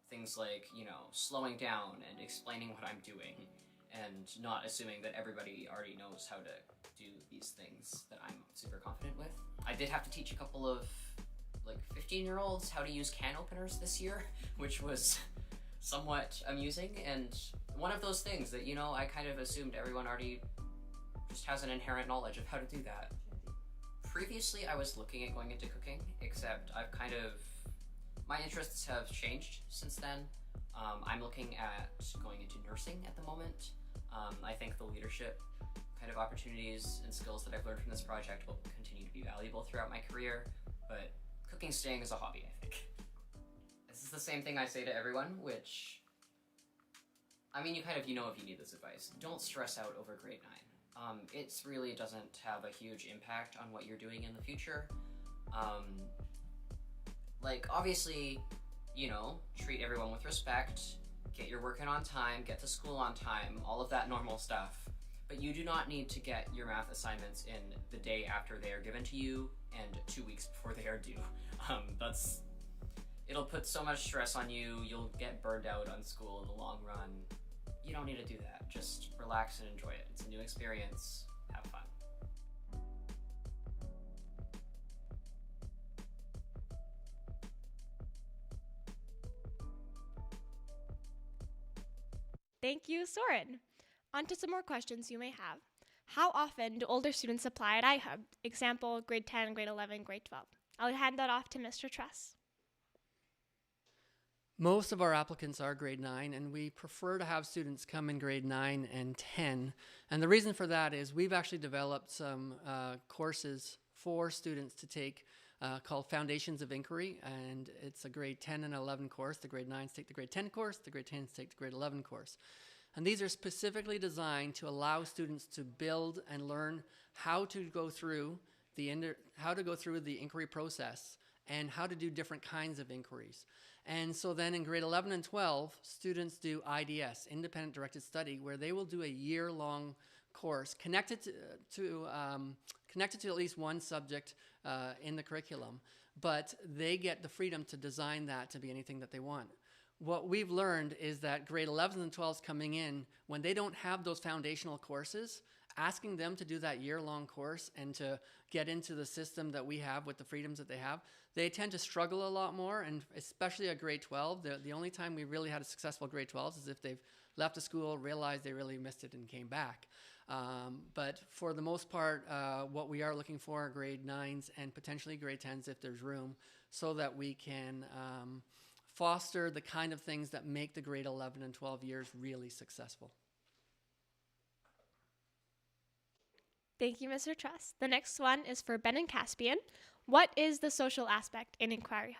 [SPEAKER 6] Things like, you know, slowing down and explaining what I'm doing and not assuming that everybody already knows how to do these things that I'm super confident with. I did have to teach a couple of like 15-year-olds how to use can openers this year, which was somewhat amusing, and one of those things that, you know, I kind of assumed everyone already just has an inherent knowledge of how to do that. Previously, I was looking at going into cooking, except my interests have changed since then. I'm looking at going into nursing at the moment. I think the leadership kind of opportunities and skills that I've learned from this project will continue to be valuable throughout my career, but cooking staying as a hobby, I think. This is the same thing I say to everyone, which, I mean, you know if you need this advice. Don't stress out over grade 9. It really doesn't have a huge impact on what you're doing in the future. Like, obviously, you know, treat everyone with respect, get your work in on time, get to school on time, all of that normal stuff. But you do not need to get your math assignments in the day after they are given to you and 2 weeks before they are due. It'll put so much stress on you, you'll get burned out on school in the long run. You don't need to do that. Just relax and enjoy it. It's a new experience. Have fun.
[SPEAKER 3] Thank you, Sorin. On to some more questions you may have. How often do older students apply at iHub? Example, grade 10, grade 11, grade 12. I'll hand that off to Mr. Truss.
[SPEAKER 8] Most of our applicants are grade 9, and we prefer to have students come in grade 9 and 10. And the reason for that is we've actually developed some courses for students to take called Foundations of Inquiry, and it's a grade 10 and 11 course. The grade 9s take the grade 10 course, the grade 10s take the grade 11 course. And these are specifically designed to allow students to build and learn how to go through the inquiry process and how to do different kinds of inquiries. And so then in grade 11 and 12, students do IDS, Independent Directed Study, where they will do a year-long course connected to at least one subject in the curriculum, but they get the freedom to design that to be anything that they want. What we've learned is that grade 11s and 12s coming in, when they don't have those foundational courses, asking them to do that year-long course and to get into the system that we have with the freedoms that they have, they tend to struggle a lot more, and especially at grade 12, the only time we really had a successful grade 12s is if they've left a school, realized they really missed it, and came back. But for the most part, what we are looking for are grade 9s and potentially grade 10s if there's room, so that we can foster the kind of things that make the grade 11 and 12 years really successful.
[SPEAKER 3] Thank you, Mr. Truss. The next one is for Ben and Caspian. What is the social aspect in Inquiry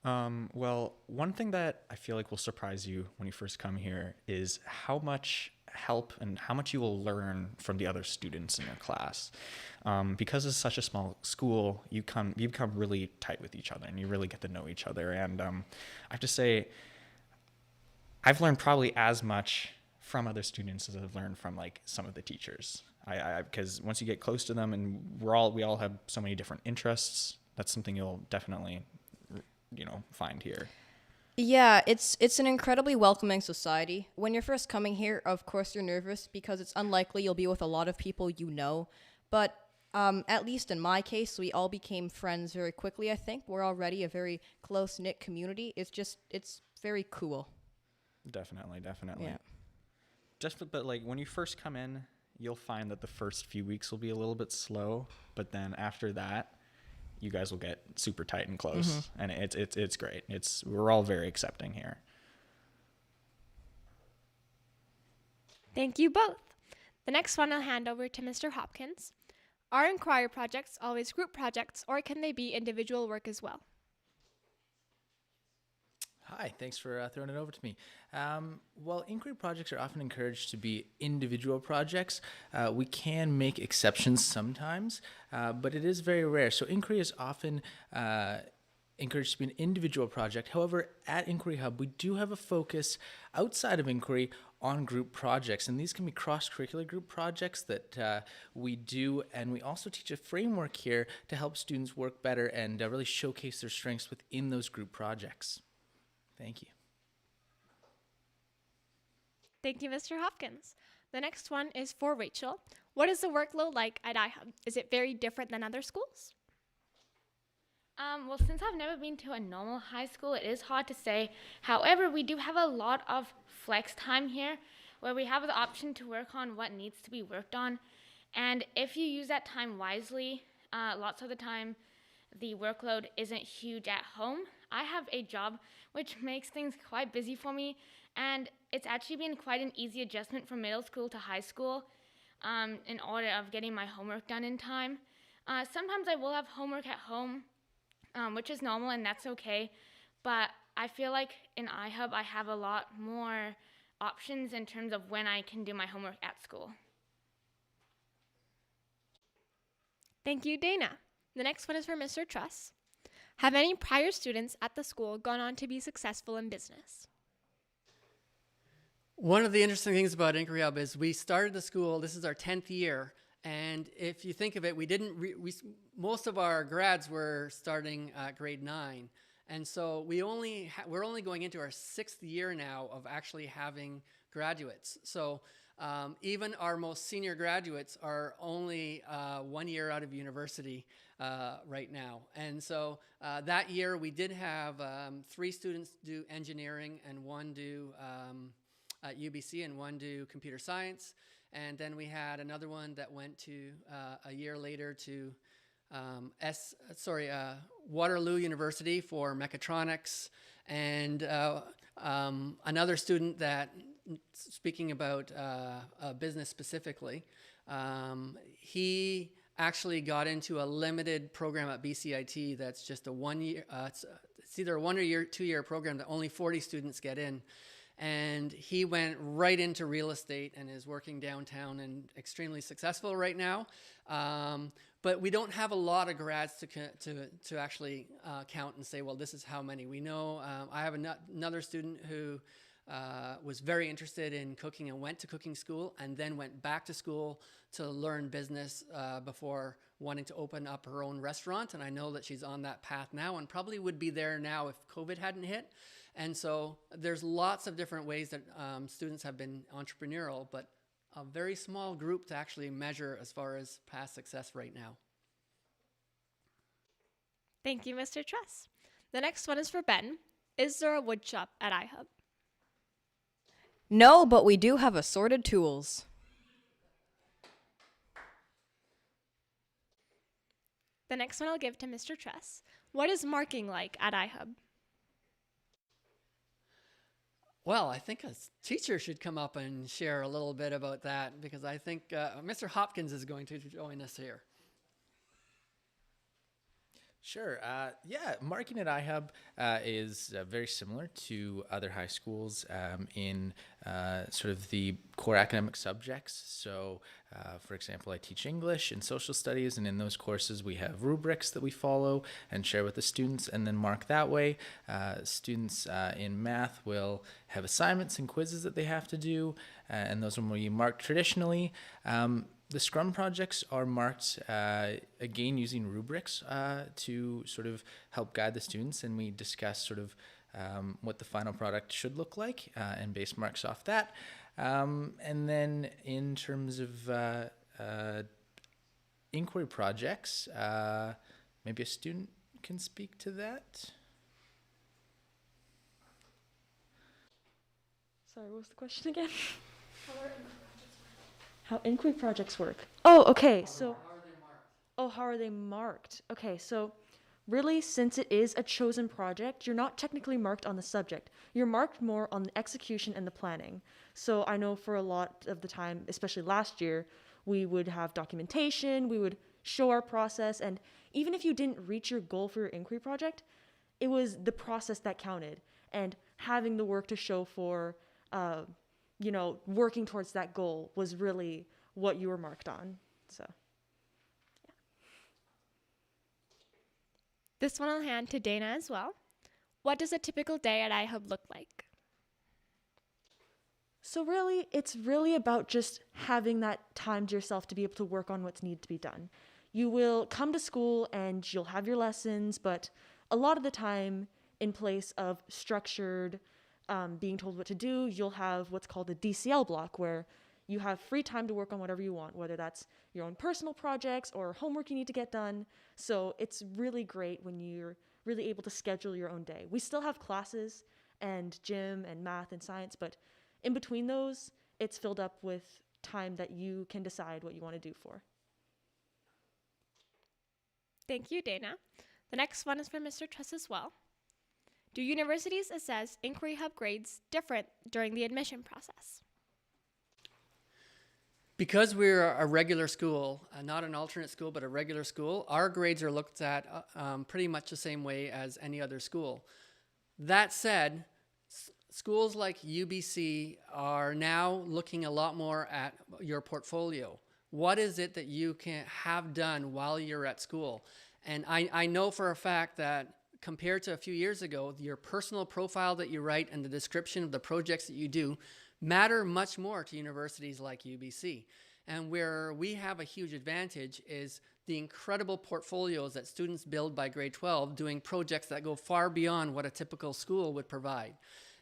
[SPEAKER 3] Hub?
[SPEAKER 17] Well, one thing that I feel like will surprise you when you first come here is how much help and how much you will learn from the other students in your class. Because it's such a small school, you become really tight with each other and you really get to know each other. And I have to say, I've learned probably as much from other students as I've learned from like some of the teachers. Because once you get close to them, and we all have so many different interests, that's something you'll definitely, find here.
[SPEAKER 11] Yeah, it's an incredibly welcoming society. When you're first coming here, of course you're nervous because it's unlikely you'll be with a lot of people you know. But at least in my case, we all became friends very quickly, I think. We're already a very close-knit community. It's very cool.
[SPEAKER 17] Definitely.
[SPEAKER 11] Yeah.
[SPEAKER 17] But like when you first come in, you'll find that the first few weeks will be a little bit slow, but then after that, you guys will get super tight and close, and it's great. We're all very accepting here.
[SPEAKER 3] Thank you both. The next one I'll hand over to Mr. Hopkins. Are Inquire projects always group projects, or can they be individual work as well?
[SPEAKER 18] Hi, thanks for throwing it over to me. While inquiry projects are often encouraged to be individual projects, we can make exceptions sometimes, but it is very rare. So inquiry is often encouraged to be an individual project. However, at Inquiry Hub, we do have a focus outside of inquiry on group projects, and these can be cross-curricular group projects that we do, and we also teach a framework here to help students work better and really showcase their strengths within those group projects. Thank you.
[SPEAKER 3] Thank you, Mr. Hopkins. The next one is for Rachel. What is the workload like at iHub? Is it very different than other schools?
[SPEAKER 10] Well, since I've never been to a normal high school, it is hard to say. However, we do have a lot of flex time here where we have the option to work on what needs to be worked on. And if you use that time wisely, lots of the time the workload isn't huge at home. I have a job which makes things quite busy for me, and it's actually been quite an easy adjustment from middle school to high school in order of getting my homework done in time. Sometimes I will have homework at home, which is normal, and that's okay, but I feel like in iHub I have a lot more options in terms of when I can do my homework at school.
[SPEAKER 3] Thank you, Dana. The next one is for Mr. Truss. Have any prior students at the school gone on to be successful in business?
[SPEAKER 8] One of the interesting things about Inquiry Hub is we started the school, this is our 10th year, and if you think of it, most of our grads were starting at grade 9, and so we're only going into our 6th year now of actually having graduates. So even our most senior graduates are only 1 year out of university right now. And so that year we did have 3 students do engineering and 1 do at UBC and 1 do computer science. And then we had another one that went to a year later to Waterloo University for mechatronics, and another student that, speaking about business specifically, he actually got into a limited program at BCIT that's just a 1 year, it's either a 1 or 2 year program that only 40 students get in. And he went right into real estate and is working downtown and extremely successful right now. But we don't have a lot of grads to actually count and say, well, this is how many. We know I have another student who was very interested in cooking and went to cooking school and then went back to school to learn business before wanting to open up her own restaurant. And I know that she's on that path now and probably would be there now if COVID hadn't hit. And so there's lots of different ways that students have been entrepreneurial, but a very small group to actually measure as far as past success right now.
[SPEAKER 3] Thank you, Mr. Truss. The next one is for Ben. Is there a wood shop at iHub?
[SPEAKER 11] No, but we do have assorted tools.
[SPEAKER 3] The next one I'll give to Mr. Truss. What is marking like at iHub?
[SPEAKER 8] Well, I think a teacher should come up and share a little bit about that, because I think Mr. Hopkins is going to join us here.
[SPEAKER 18] Sure. Yeah, marking at iHub is very similar to other high schools in sort of the core academic subjects. So, for example, I teach English and social studies, and in those courses we have rubrics that we follow and share with the students and then mark that way. Students in math will have assignments and quizzes that they have to do, and those will be marked traditionally. The Scrum projects are marked, again, using rubrics to sort of help guide the students, and we discuss sort of what the final product should look like and base marks off that. And then in terms of inquiry projects, maybe a student can speak to that.
[SPEAKER 16] Sorry, what was the question again? How inquiry projects work. Oh, okay. So, how are they marked? Okay, so really, since it is a chosen project, you're not technically marked on the subject. You're marked more on the execution and the planning. So I know for a lot of the time, especially last year, we would have documentation, we would show our process, and even if you didn't reach your goal for your inquiry project, it was the process that counted, and having the work to show for working towards that goal was really what you were marked on. So, yeah.
[SPEAKER 3] This one I'll hand to Dana as well. What does a typical day at iHub look like?
[SPEAKER 16] So really, it's really about just having that time to yourself to be able to work on what's needed to be done. You will come to school and you'll have your lessons, but a lot of the time, in place of structured being told what to do, you'll have what's called a DCL block, where you have free time to work on whatever you want, whether that's your own personal projects or homework you need to get done. So it's really great when you're really able to schedule your own day. We still have classes and gym and math and science, but in between those, it's filled up with time that you can decide what you want to do for.
[SPEAKER 3] Thank you, Dana. The next one is for Mr. Truss as well. Do universities assess Inquiry Hub grades different during the admission process?
[SPEAKER 8] Because we're a regular school, not an alternate school, but a regular school, our grades are looked at pretty much the same way as any other school. That said, schools like UBC are now looking a lot more at your portfolio. What is it that you can have done while you're at school? And I know for a fact that compared to a few years ago, your personal profile that you write and the description of the projects that you do matter much more to universities like UBC. And where we have a huge advantage is the incredible portfolios that students build by grade 12 doing projects that go far beyond what a typical school would provide.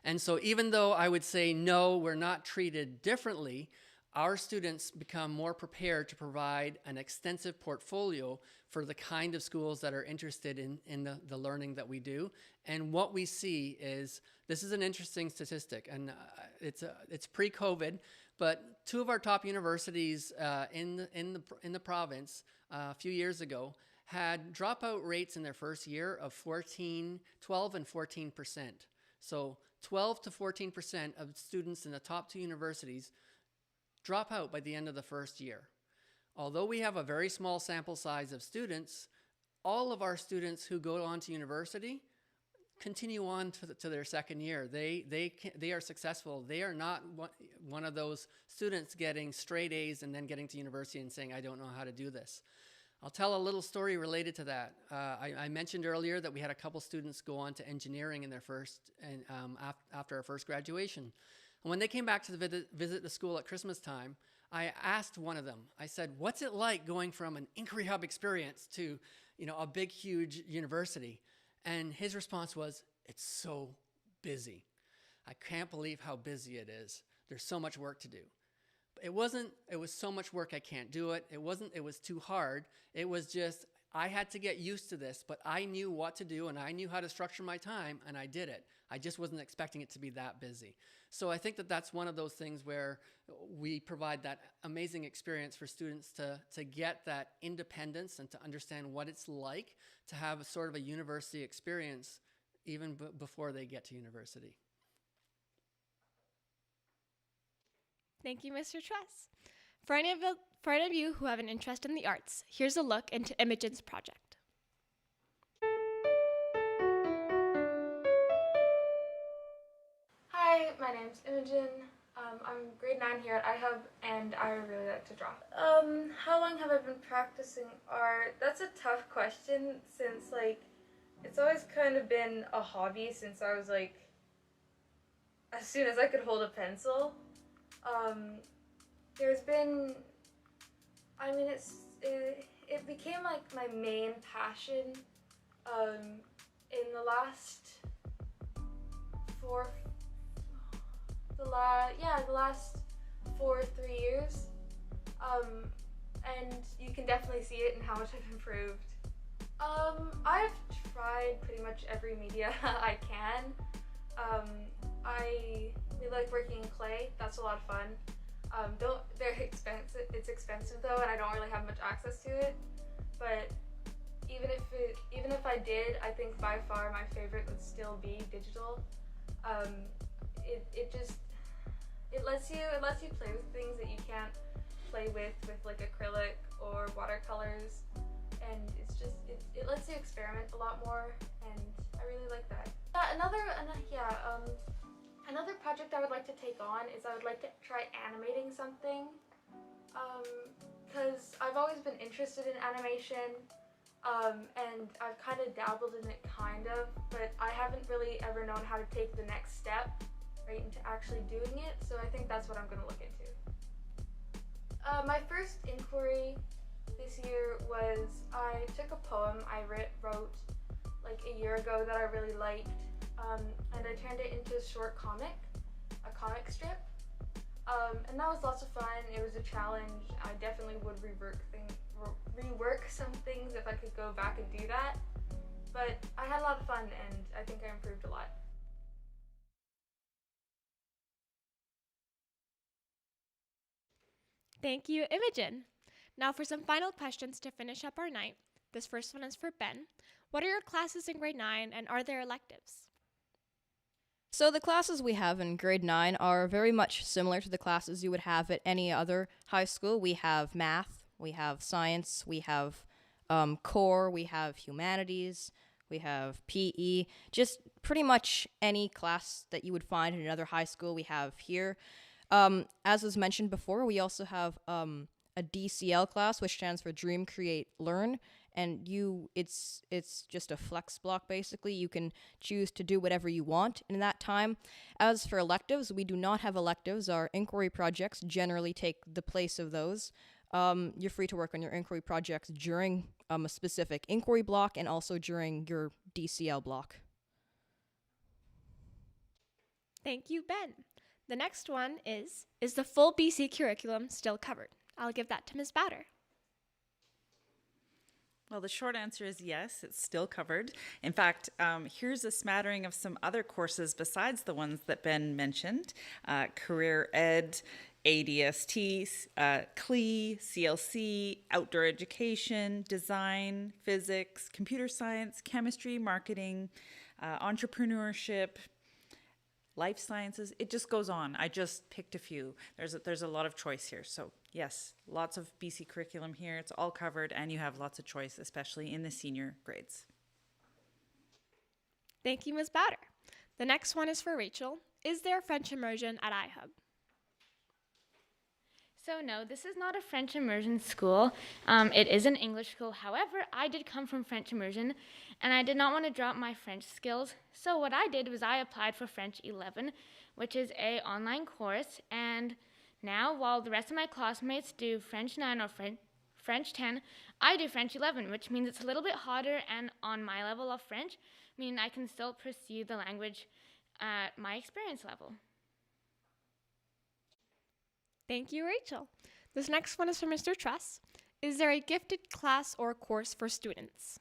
[SPEAKER 8] And so even though I would say, no, we're not treated differently, our students become more prepared to provide an extensive portfolio for the kind of schools that are interested in the learning that we do. And what we see is, this is an interesting statistic, and it's pre-COVID, but two of our top universities in the province a few years ago had dropout rates in their first year of 12 and 14%. So 12 to 14% of students in the top two universities drop out by the end of the first year. Although we have a very small sample size of students, all of our students who go on to university continue on to their second year. They are successful. They are not one of those students getting straight A's and then getting to university and saying, I don't know how to do this. I'll tell a little story related to that. I mentioned earlier that we had a couple students go on to engineering in their after our first graduation. And when they came back to visit the school at Christmas time, I asked one of them, I said, what's it like going from an Inquiry Hub experience to, a big, huge university? And his response was, it's so busy. I can't believe how busy it is. There's so much work to do. It was so much work I can't do it. It was too hard. It was just, I had to get used to this, but I knew what to do and I knew how to structure my time and I did it. I just wasn't expecting it to be that busy. So I think that that's one of those things where we provide that amazing experience for students to get that independence and to understand what it's like to have a sort of a university experience even before they get to university.
[SPEAKER 3] Thank you, Mr. Truss. For any of you who have an interest in the arts, here's a look into Imogen's project.
[SPEAKER 19] Hi, my name's Imogen. I'm grade 9 here at iHub, and I really like to draw. How long have I been practicing art? That's a tough question since, like, it's always kind of been a hobby since I was, like, as soon as I could hold a pencil. There's been, I mean, it became, like, my main passion, in the last the last 4 or 3 years, and you can definitely see it in how much I've improved. I've tried pretty much every media I can. I really like working in clay. That's a lot of fun. It's expensive though, and I don't really have much access to it. But even if I did, I think by far my favorite would still be digital. It lets you play with things that you can't play with like acrylic or watercolors, and it lets you experiment a lot more, and I really like that. Another project I would like to take on is I would like to try animating something, because I've always been interested in animation, and I've kind of dabbled in it but I haven't really ever known how to take the next step right into actually doing it, so I think that's what I'm going to look into. My first inquiry this year was I took a poem I wrote like a year ago that I really liked, and I turned it into a short comic, a comic strip, and that was lots of fun. It was a challenge. I definitely would rework some things if I could go back and do that, but I had a lot of fun and I think I improved a lot.
[SPEAKER 3] Thank you, Imogen. Now for some final questions to finish up our night. This first one is for Ben. What are your classes in grade 9 and are there electives?
[SPEAKER 11] So the classes we have in grade 9 are very much similar to the classes you would have at any other high school. We have math, we have science, we have core, we have humanities, we have PE, just pretty much any class that you would find in another high school we have here. As was mentioned before, we also have a DCL class, which stands for Dream, Create, Learn, and it's just a flex block basically. You can choose to do whatever you want in that time. As for electives, we do not have electives. Our inquiry projects generally take the place of those. You're free to work on your inquiry projects during a specific inquiry block and also during your DCL block.
[SPEAKER 3] Thank you, Ben. The next one is the full BC curriculum still covered? I'll give that to Ms. Batter.
[SPEAKER 15] Well, the short answer is yes, it's still covered. In fact, here's a smattering of some other courses besides the ones that Ben mentioned. Career Ed, ADST, CLE, CLC, Outdoor Education, Design, Physics, Computer Science, Chemistry, Marketing, Entrepreneurship, Life Sciences. It just goes on. I just picked a few. There's a lot of choice here. So yes, lots of BC curriculum here. It's all covered and you have lots of choice, especially in the senior grades.
[SPEAKER 3] Thank you, Ms. Batter. The next one is for Rachel. Is there French immersion at iHub?
[SPEAKER 10] So no, this is not a French immersion school. It is an English school. However, I did come from French immersion, and I did not want to drop my French skills. So what I did was I applied for French 11, which is an online course. And now, while the rest of my classmates do French 9 or French 10, I do French 11, which means it's a little bit harder and on my level of French, meaning I can still pursue the language at my experience level.
[SPEAKER 3] Thank you, Rachel. This next one is for Mr. Truss. Is there a gifted class or course for students?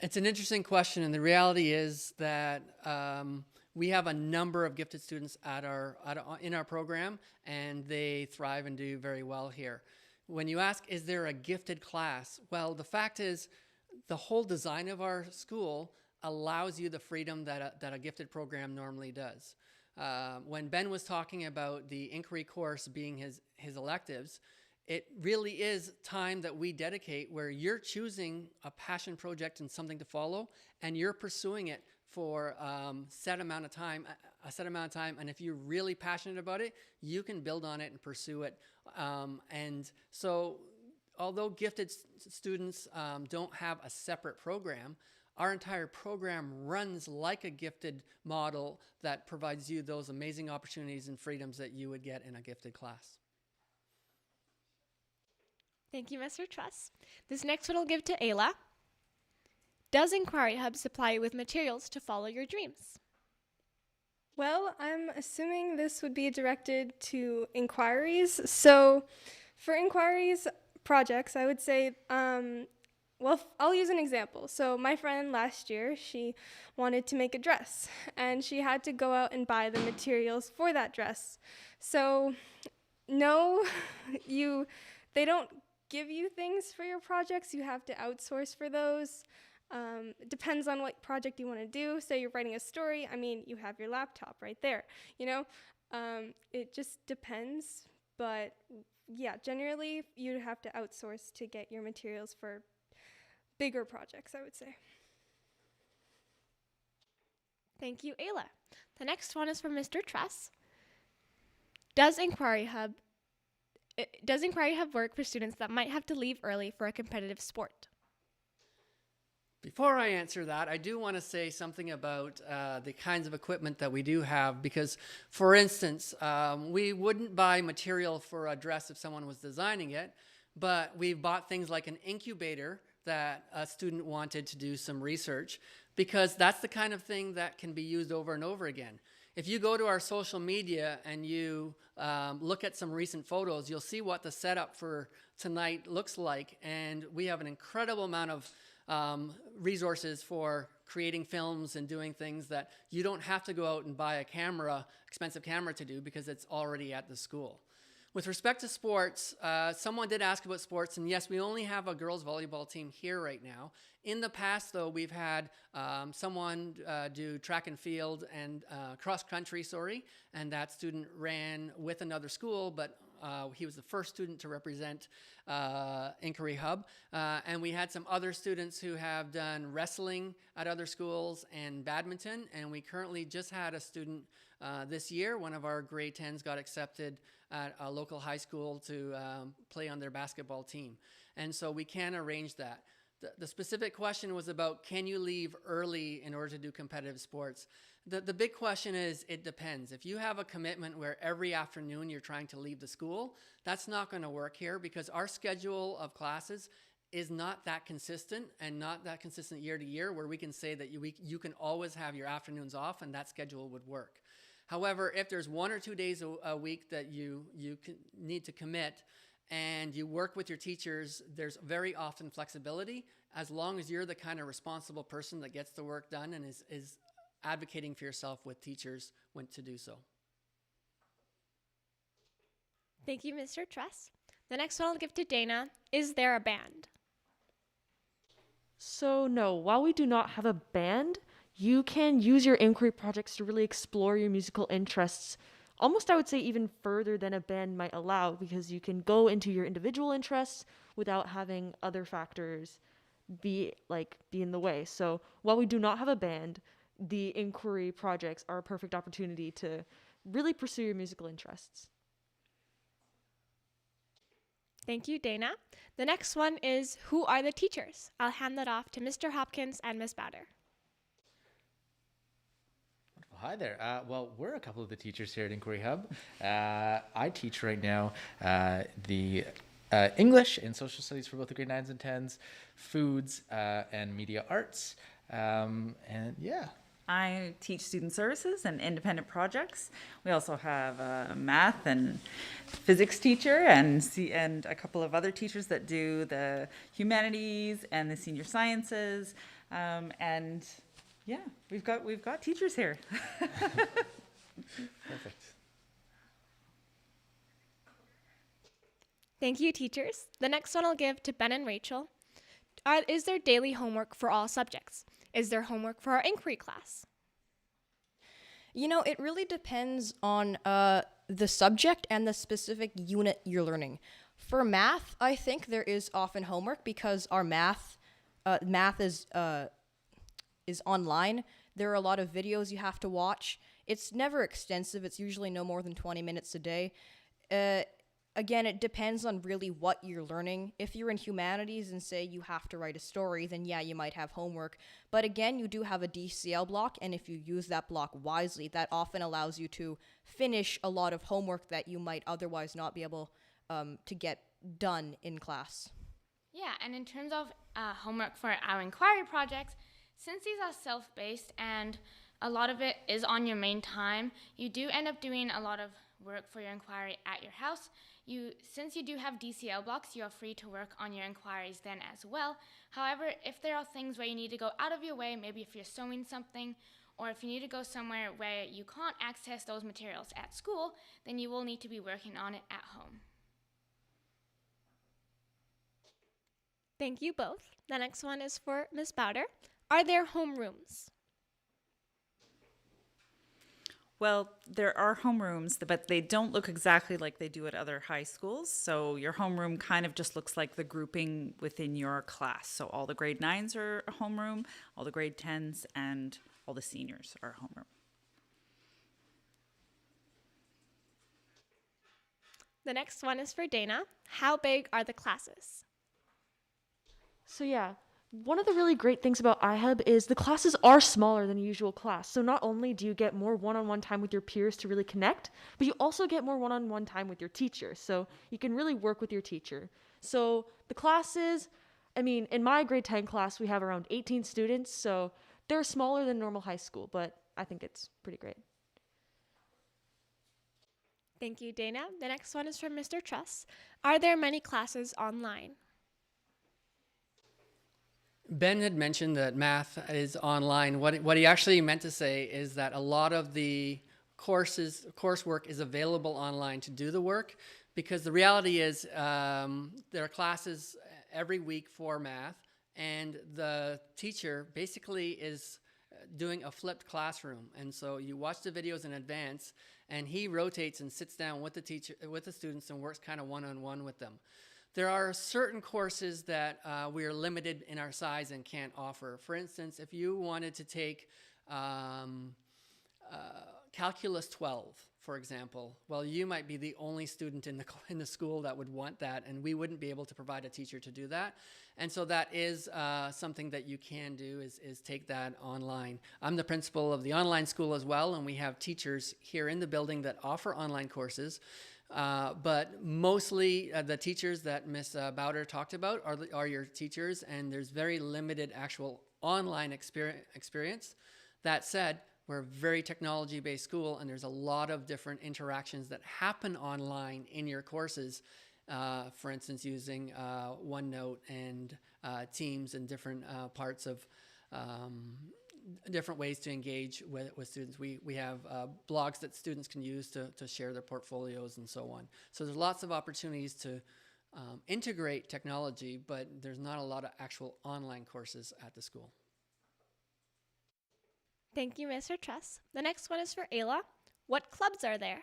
[SPEAKER 8] It's an interesting question, and the reality is that we have a number of gifted students in our program, and they thrive and do very well here. When you ask, is there a gifted class? Well, the fact is, the whole design of our school allows you the freedom that a gifted program normally does. When Ben was talking about the inquiry course being his electives, it really is time that we dedicate where you're choosing a passion project and something to follow, and you're pursuing it for a set amount of time, and if you're really passionate about it, you can build on it and pursue it. And so, although gifted students don't have a separate program, our entire program runs like a gifted model that provides you those amazing opportunities and freedoms that you would get in a gifted class.
[SPEAKER 3] Thank you, Mr. Truss. This next one I'll give to Ayla. Does Inquiry Hub supply you with materials to follow your dreams?
[SPEAKER 7] Well, I'm assuming this would be directed to inquiries. So for inquiries projects, I would say, well, I'll use an example. So my friend last year, she wanted to make a dress, and she had to go out and buy the materials for that dress. So no, they don't give you things for your projects. You have to outsource for those. It depends on what project you want to do. Say you're writing a story, I mean, you have your laptop right there, you know? It just depends, but yeah, generally you'd have to outsource to get your materials for bigger projects, I would say.
[SPEAKER 3] Thank you, Ayla. The next one is from Mr. Truss. Does Inquiry Hub work for students that might have to leave early for a competitive sport?
[SPEAKER 8] Before I answer that, I do want to say something about the kinds of equipment that we do have, because, for instance, we wouldn't buy material for a dress if someone was designing it, but we've bought things like an incubator that a student wanted to do some research, because that's the kind of thing that can be used over and over again. If you go to our social media and you look at some recent photos, you'll see what the setup for tonight looks like, and we have an incredible amount of resources for creating films and doing things that you don't have to go out and buy a camera, expensive camera to do, because it's already at the school. With respect to sports, someone did ask about sports, and yes, we only have a girls volleyball team here right now. In the past, though, we've had someone do track and field and cross country, and that student ran with another school, but he was the first student to represent Inquiry Hub. And we had some other students who have done wrestling at other schools and badminton, and we currently just had a student this year. One of our grade 10s got accepted at a local high school to play on their basketball team. And so we can arrange that. The specific question was about, can you leave early in order to do competitive sports? The big question is, it depends. If you have a commitment where every afternoon you're trying to leave the school, that's not going to work here, because our schedule of classes is not that consistent, and not that consistent year to year, where we can say that you can always have your afternoons off and that schedule would work. However, if there's 1 or 2 days a week that you need to commit, and you work with your teachers, there's very often flexibility, as long as you're the kind of responsible person that gets the work done and is advocating for yourself with teachers when to do so.
[SPEAKER 3] Thank you, Mr. Truss. The next one I'll give to Dana. Is there a band?
[SPEAKER 16] So no, while we do not have a band, you can use your inquiry projects to really explore your musical interests, almost I would say even further than a band might allow, because you can go into your individual interests without having other factors be in the way. So while we do not have a band, the inquiry projects are a perfect opportunity to really pursue your musical interests.
[SPEAKER 3] Thank you, Dana. The next one is, who are the teachers? I'll hand that off to Mr. Hopkins and Ms. Bowder.
[SPEAKER 18] Hi there. Well, we're a couple of the teachers here at Inquiry Hub. I teach right now the English and social studies for both the grade 9s and 10s, foods and media arts, and yeah.
[SPEAKER 20] I teach student services and independent projects. We also have a math and physics teacher and a couple of other teachers that do the humanities and the senior sciences, and yeah, we've got teachers here.
[SPEAKER 18] Perfect.
[SPEAKER 3] Thank you, teachers. The next one I'll give to Ben and Rachel. Is there daily homework for all subjects? Is there homework for our inquiry class?
[SPEAKER 11] You know, it really depends on the subject and the specific unit you're learning. For math, I think there is often homework because our math is online. There are a lot of videos you have to watch. It's never extensive. It's usually no more than 20 minutes a day. Again, it depends on really what you're learning. If you're in humanities and say you have to write a story, then yeah, you might have homework. But again, you do have a DCL block, and if you use that block wisely, that often allows you to finish a lot of homework that you might otherwise not be able to get done in class.
[SPEAKER 10] Yeah, and in terms of homework for our inquiry projects, since these are self-based and a lot of it is on your main time, you do end up doing a lot of work for your inquiry at your house. Since you do have DCL blocks, you are free to work on your inquiries then as well. However, if there are things where you need to go out of your way, maybe if you're sewing something, or if you need to go somewhere where you can't access those materials at school, then you will need to be working on it at home.
[SPEAKER 3] Thank you both. The next one is for Ms. Bowder. Are there homerooms?
[SPEAKER 20] Well, there are homerooms, but they don't look exactly like they do at other high schools. So your homeroom kind of just looks like the grouping within your class. So all the grade 9s are a homeroom, all the grade 10s, and all the seniors are a homeroom.
[SPEAKER 3] The next one is for Dana. How big are the classes?
[SPEAKER 16] So yeah, one of the really great things about iHub is the classes are smaller than a usual class. So not only do you get more one-on-one time with your peers to really connect, but you also get more one-on-one time with your teacher. So you can really work with your teacher. So the classes, I mean, in my grade 10 class, we have around 18 students. So they're smaller than normal high school, but I think it's pretty great.
[SPEAKER 3] Thank you, Dana. The next one is from Mr. Truss. Are there many classes online?
[SPEAKER 8] Ben had mentioned that math is online. What he actually meant to say is that a lot of the coursework is available online to do the work, because the reality is there are classes every week for math, and the teacher basically is doing a flipped classroom. And so you watch the videos in advance, and he rotates and sits down with the students and works kind of one-on-one with them. There are certain courses that we are limited in our size and can't offer. For instance, if you wanted to take Calculus 12, for example, well, you might be the only student in the school that would want that, and we wouldn't be able to provide a teacher to do that. And so that is something that you can do, is take that online. I'm the principal of the online school as well, and we have teachers here in the building that offer online courses. But mostly the teachers that Ms. Bowder talked about are your teachers, and there's very limited actual online experience. That said, we're a very technology-based school, and there's a lot of different interactions that happen online in your courses. For instance, using OneNote and Teams and different parts of different ways to engage with students. We have blogs that students can use to share their portfolios and so on. So there's lots of opportunities to integrate technology, but there's not a lot of actual online courses at the school.
[SPEAKER 3] Thank you, Mr. Truss. The next one is for Ayla. What clubs are there?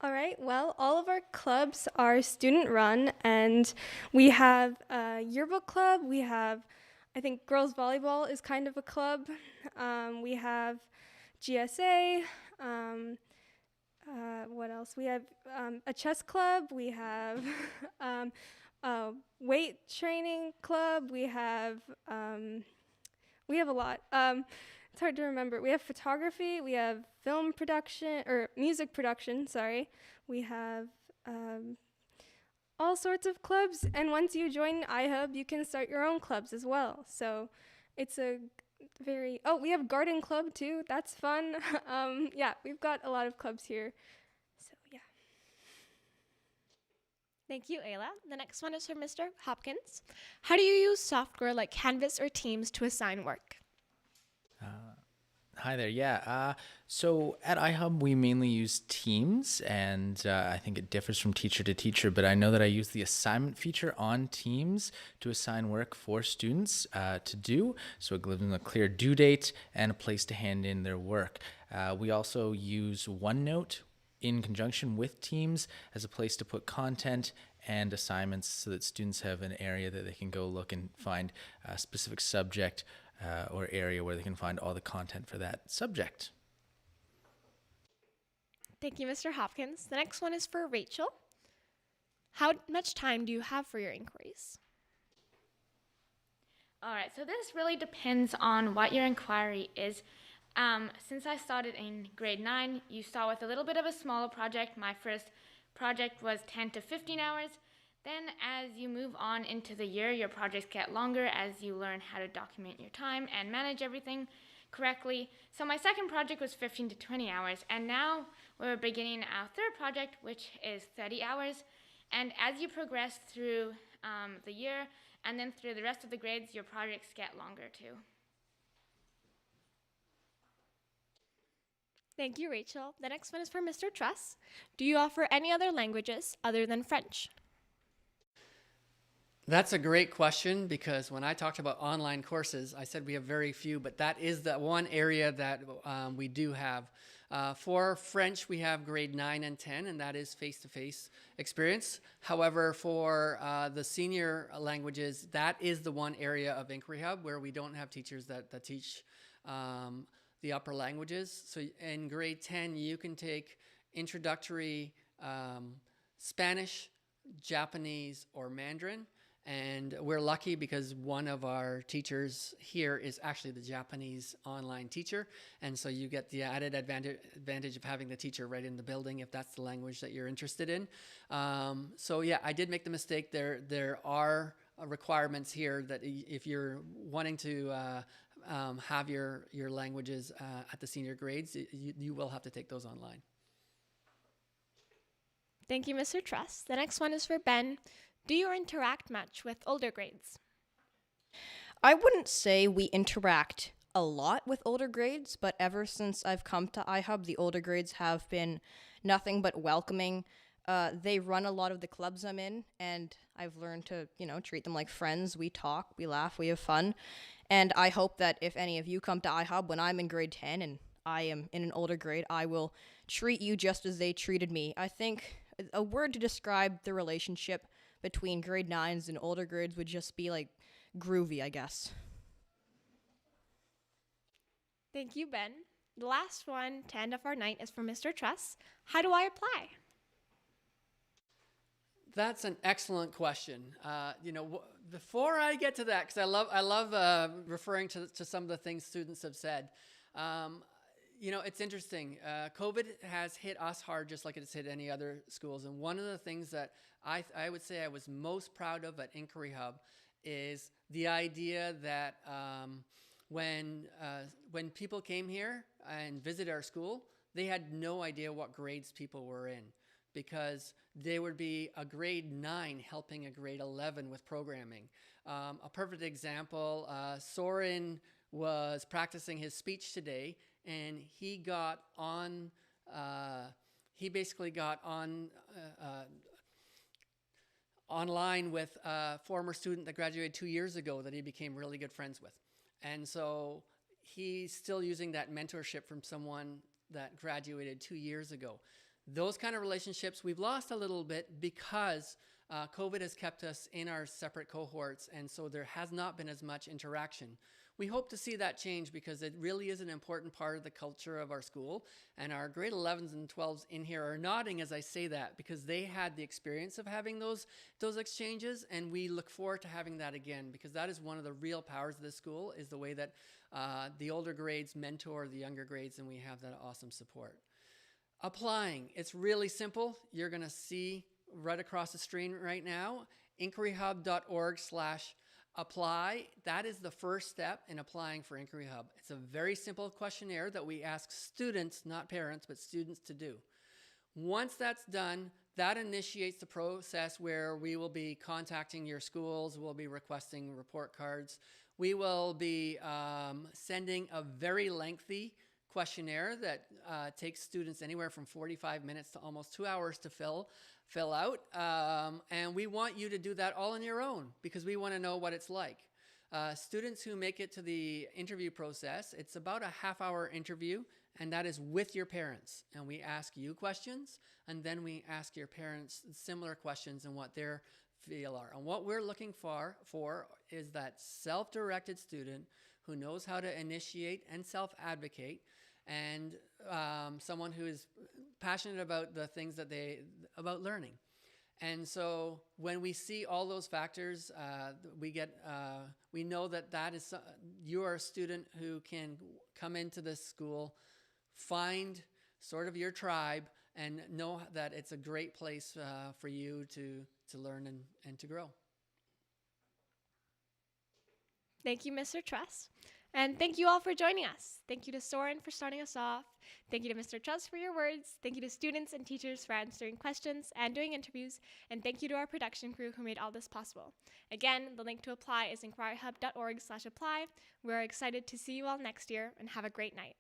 [SPEAKER 7] All right, well, all of our clubs are student-run, and we have a yearbook club. We have, I think, girls volleyball is kind of a club. We have GSA. What else? We have a chess club. We have a weight training club. We have a lot. It's hard to remember. We have photography. We have film production, or music production, sorry. We have all sorts of clubs. And once you join iHub, you can start your own clubs as well. So it's a very, we have garden club too. That's fun. Yeah, we've got a lot of clubs here. So yeah.
[SPEAKER 3] Thank you, Ayla. The next one is for Mr. Hopkins. How do you use software like Canvas or Teams to assign work?
[SPEAKER 18] Hi there. Yeah. So at iHub, we mainly use Teams, and I think it differs from teacher to teacher, but I know that I use the assignment feature on Teams to assign work for students to do. So it gives them a clear due date and a place to hand in their work. We also use OneNote in conjunction with Teams as a place to put content and assignments so that students have an area that they can go look and find a specific subject or area where they can find all the content for that subject.
[SPEAKER 3] Thank you, Mr. Hopkins. The next one is for Rachel. How much time do you have for your inquiries?
[SPEAKER 10] All right, so this really depends on what your inquiry is. Since I started in grade 9, you start with a little bit of a smaller project. My first project was 10 to 15 hours. Then as you move on into the year, your projects get longer as you learn how to document your time and manage everything correctly. So my second project was 15 to 20 hours, and now we're beginning our third project, which is 30 hours. And as you progress through the year and then through the rest of the grades, your projects get longer too.
[SPEAKER 3] Thank you, Rachel. The next one is for Mr. Truss. Do you offer any other languages other than French?
[SPEAKER 8] That's a great question, because when I talked about online courses, I said we have very few, but that is the one area that we do have. For French, we have grade 9 and 10, and that is face-to-face experience. However, for the senior languages, that is the one area of Inquiry Hub where we don't have teachers that teach the upper languages. So in grade 10, you can take introductory Spanish, Japanese, or Mandarin. And we're lucky because one of our teachers here is actually the Japanese online teacher. And so you get the added advantage of having the teacher right in the building if that's the language that you're interested in. So yeah, I did make the mistake. There are requirements here that if you're wanting to have your languages at the senior grades, you will have to take those online.
[SPEAKER 3] Thank you, Mr. Truss. The next one is for Ben. Do you interact much with older grades?
[SPEAKER 11] I wouldn't say we interact a lot with older grades, but ever since I've come to iHub, the older grades have been nothing but welcoming. They run a lot of the clubs I'm in, and I've learned to, treat them like friends. We talk, we laugh, we have fun. And I hope that if any of you come to iHub when I'm in grade 10 and I am in an older grade, I will treat you just as they treated me. I think a word to describe the relationship between grade 9s and older grades would just be like groovy, I guess.
[SPEAKER 3] Thank you, Ben. The last one to end off our night is for Mr. Truss. How do I apply?
[SPEAKER 8] That's an excellent question. Before I get to that, because I love referring to some of the things students have said. It's interesting. COVID has hit us hard just like it's hit any other schools. And one of the things that I would say I was most proud of at Inquiry Hub is the idea that when people came here and visited our school, they had no idea what grades people were in, because there would be a grade 9 helping a grade 11 with programming. A perfect example, Sorin was practicing his speech today, and he basically got on online with a former student that graduated 2 years ago that he became really good friends with. And so he's still using that mentorship from someone that graduated 2 years ago. Those kind of relationships we've lost a little bit because COVID has kept us in our separate cohorts, and so there has not been as much interaction. We hope to see that change because it really is an important part of the culture of our school, and our grade 11s and 12s in here are nodding as I say that because they had the experience of having those exchanges, and we look forward to having that again because that is one of the real powers of this school, is the way that the older grades mentor the younger grades, and we have that awesome support. Applying, it's really simple. You're going to see right across the screen right now, inquiryhub.org/apply. That is the first step in applying for Inquiry Hub. It's a very simple questionnaire that we ask students, not parents, but students to do. Once that's done, that initiates the process where we will be contacting your schools, we'll be requesting report cards, we will be sending a very lengthy questionnaire that takes students anywhere from 45 minutes to almost 2 hours to fill out. And we want you to do that all on your own because we want to know what it's like. Students who make it to the interview process, it's about a half-hour interview, and that is with your parents. And we ask you questions, and then we ask your parents similar questions and what their feel are. And what we're looking for is that self-directed student who knows how to initiate and self-advocate, and someone who is passionate about the things that about learning. And so when we see all those factors, we know that is you are a student who can come into this school, find sort of your tribe, and know that it's a great place for you to learn and to grow.
[SPEAKER 3] Thank you, Mr. Truss. And thank you all for joining us. Thank you to Sorin for starting us off. Thank you to Mr. Truss for your words. Thank you to students and teachers for answering questions and doing interviews. And thank you to our production crew who made all this possible. Again, the link to apply is inquiryhub.org/apply. We're excited to see you all next year, and have a great night.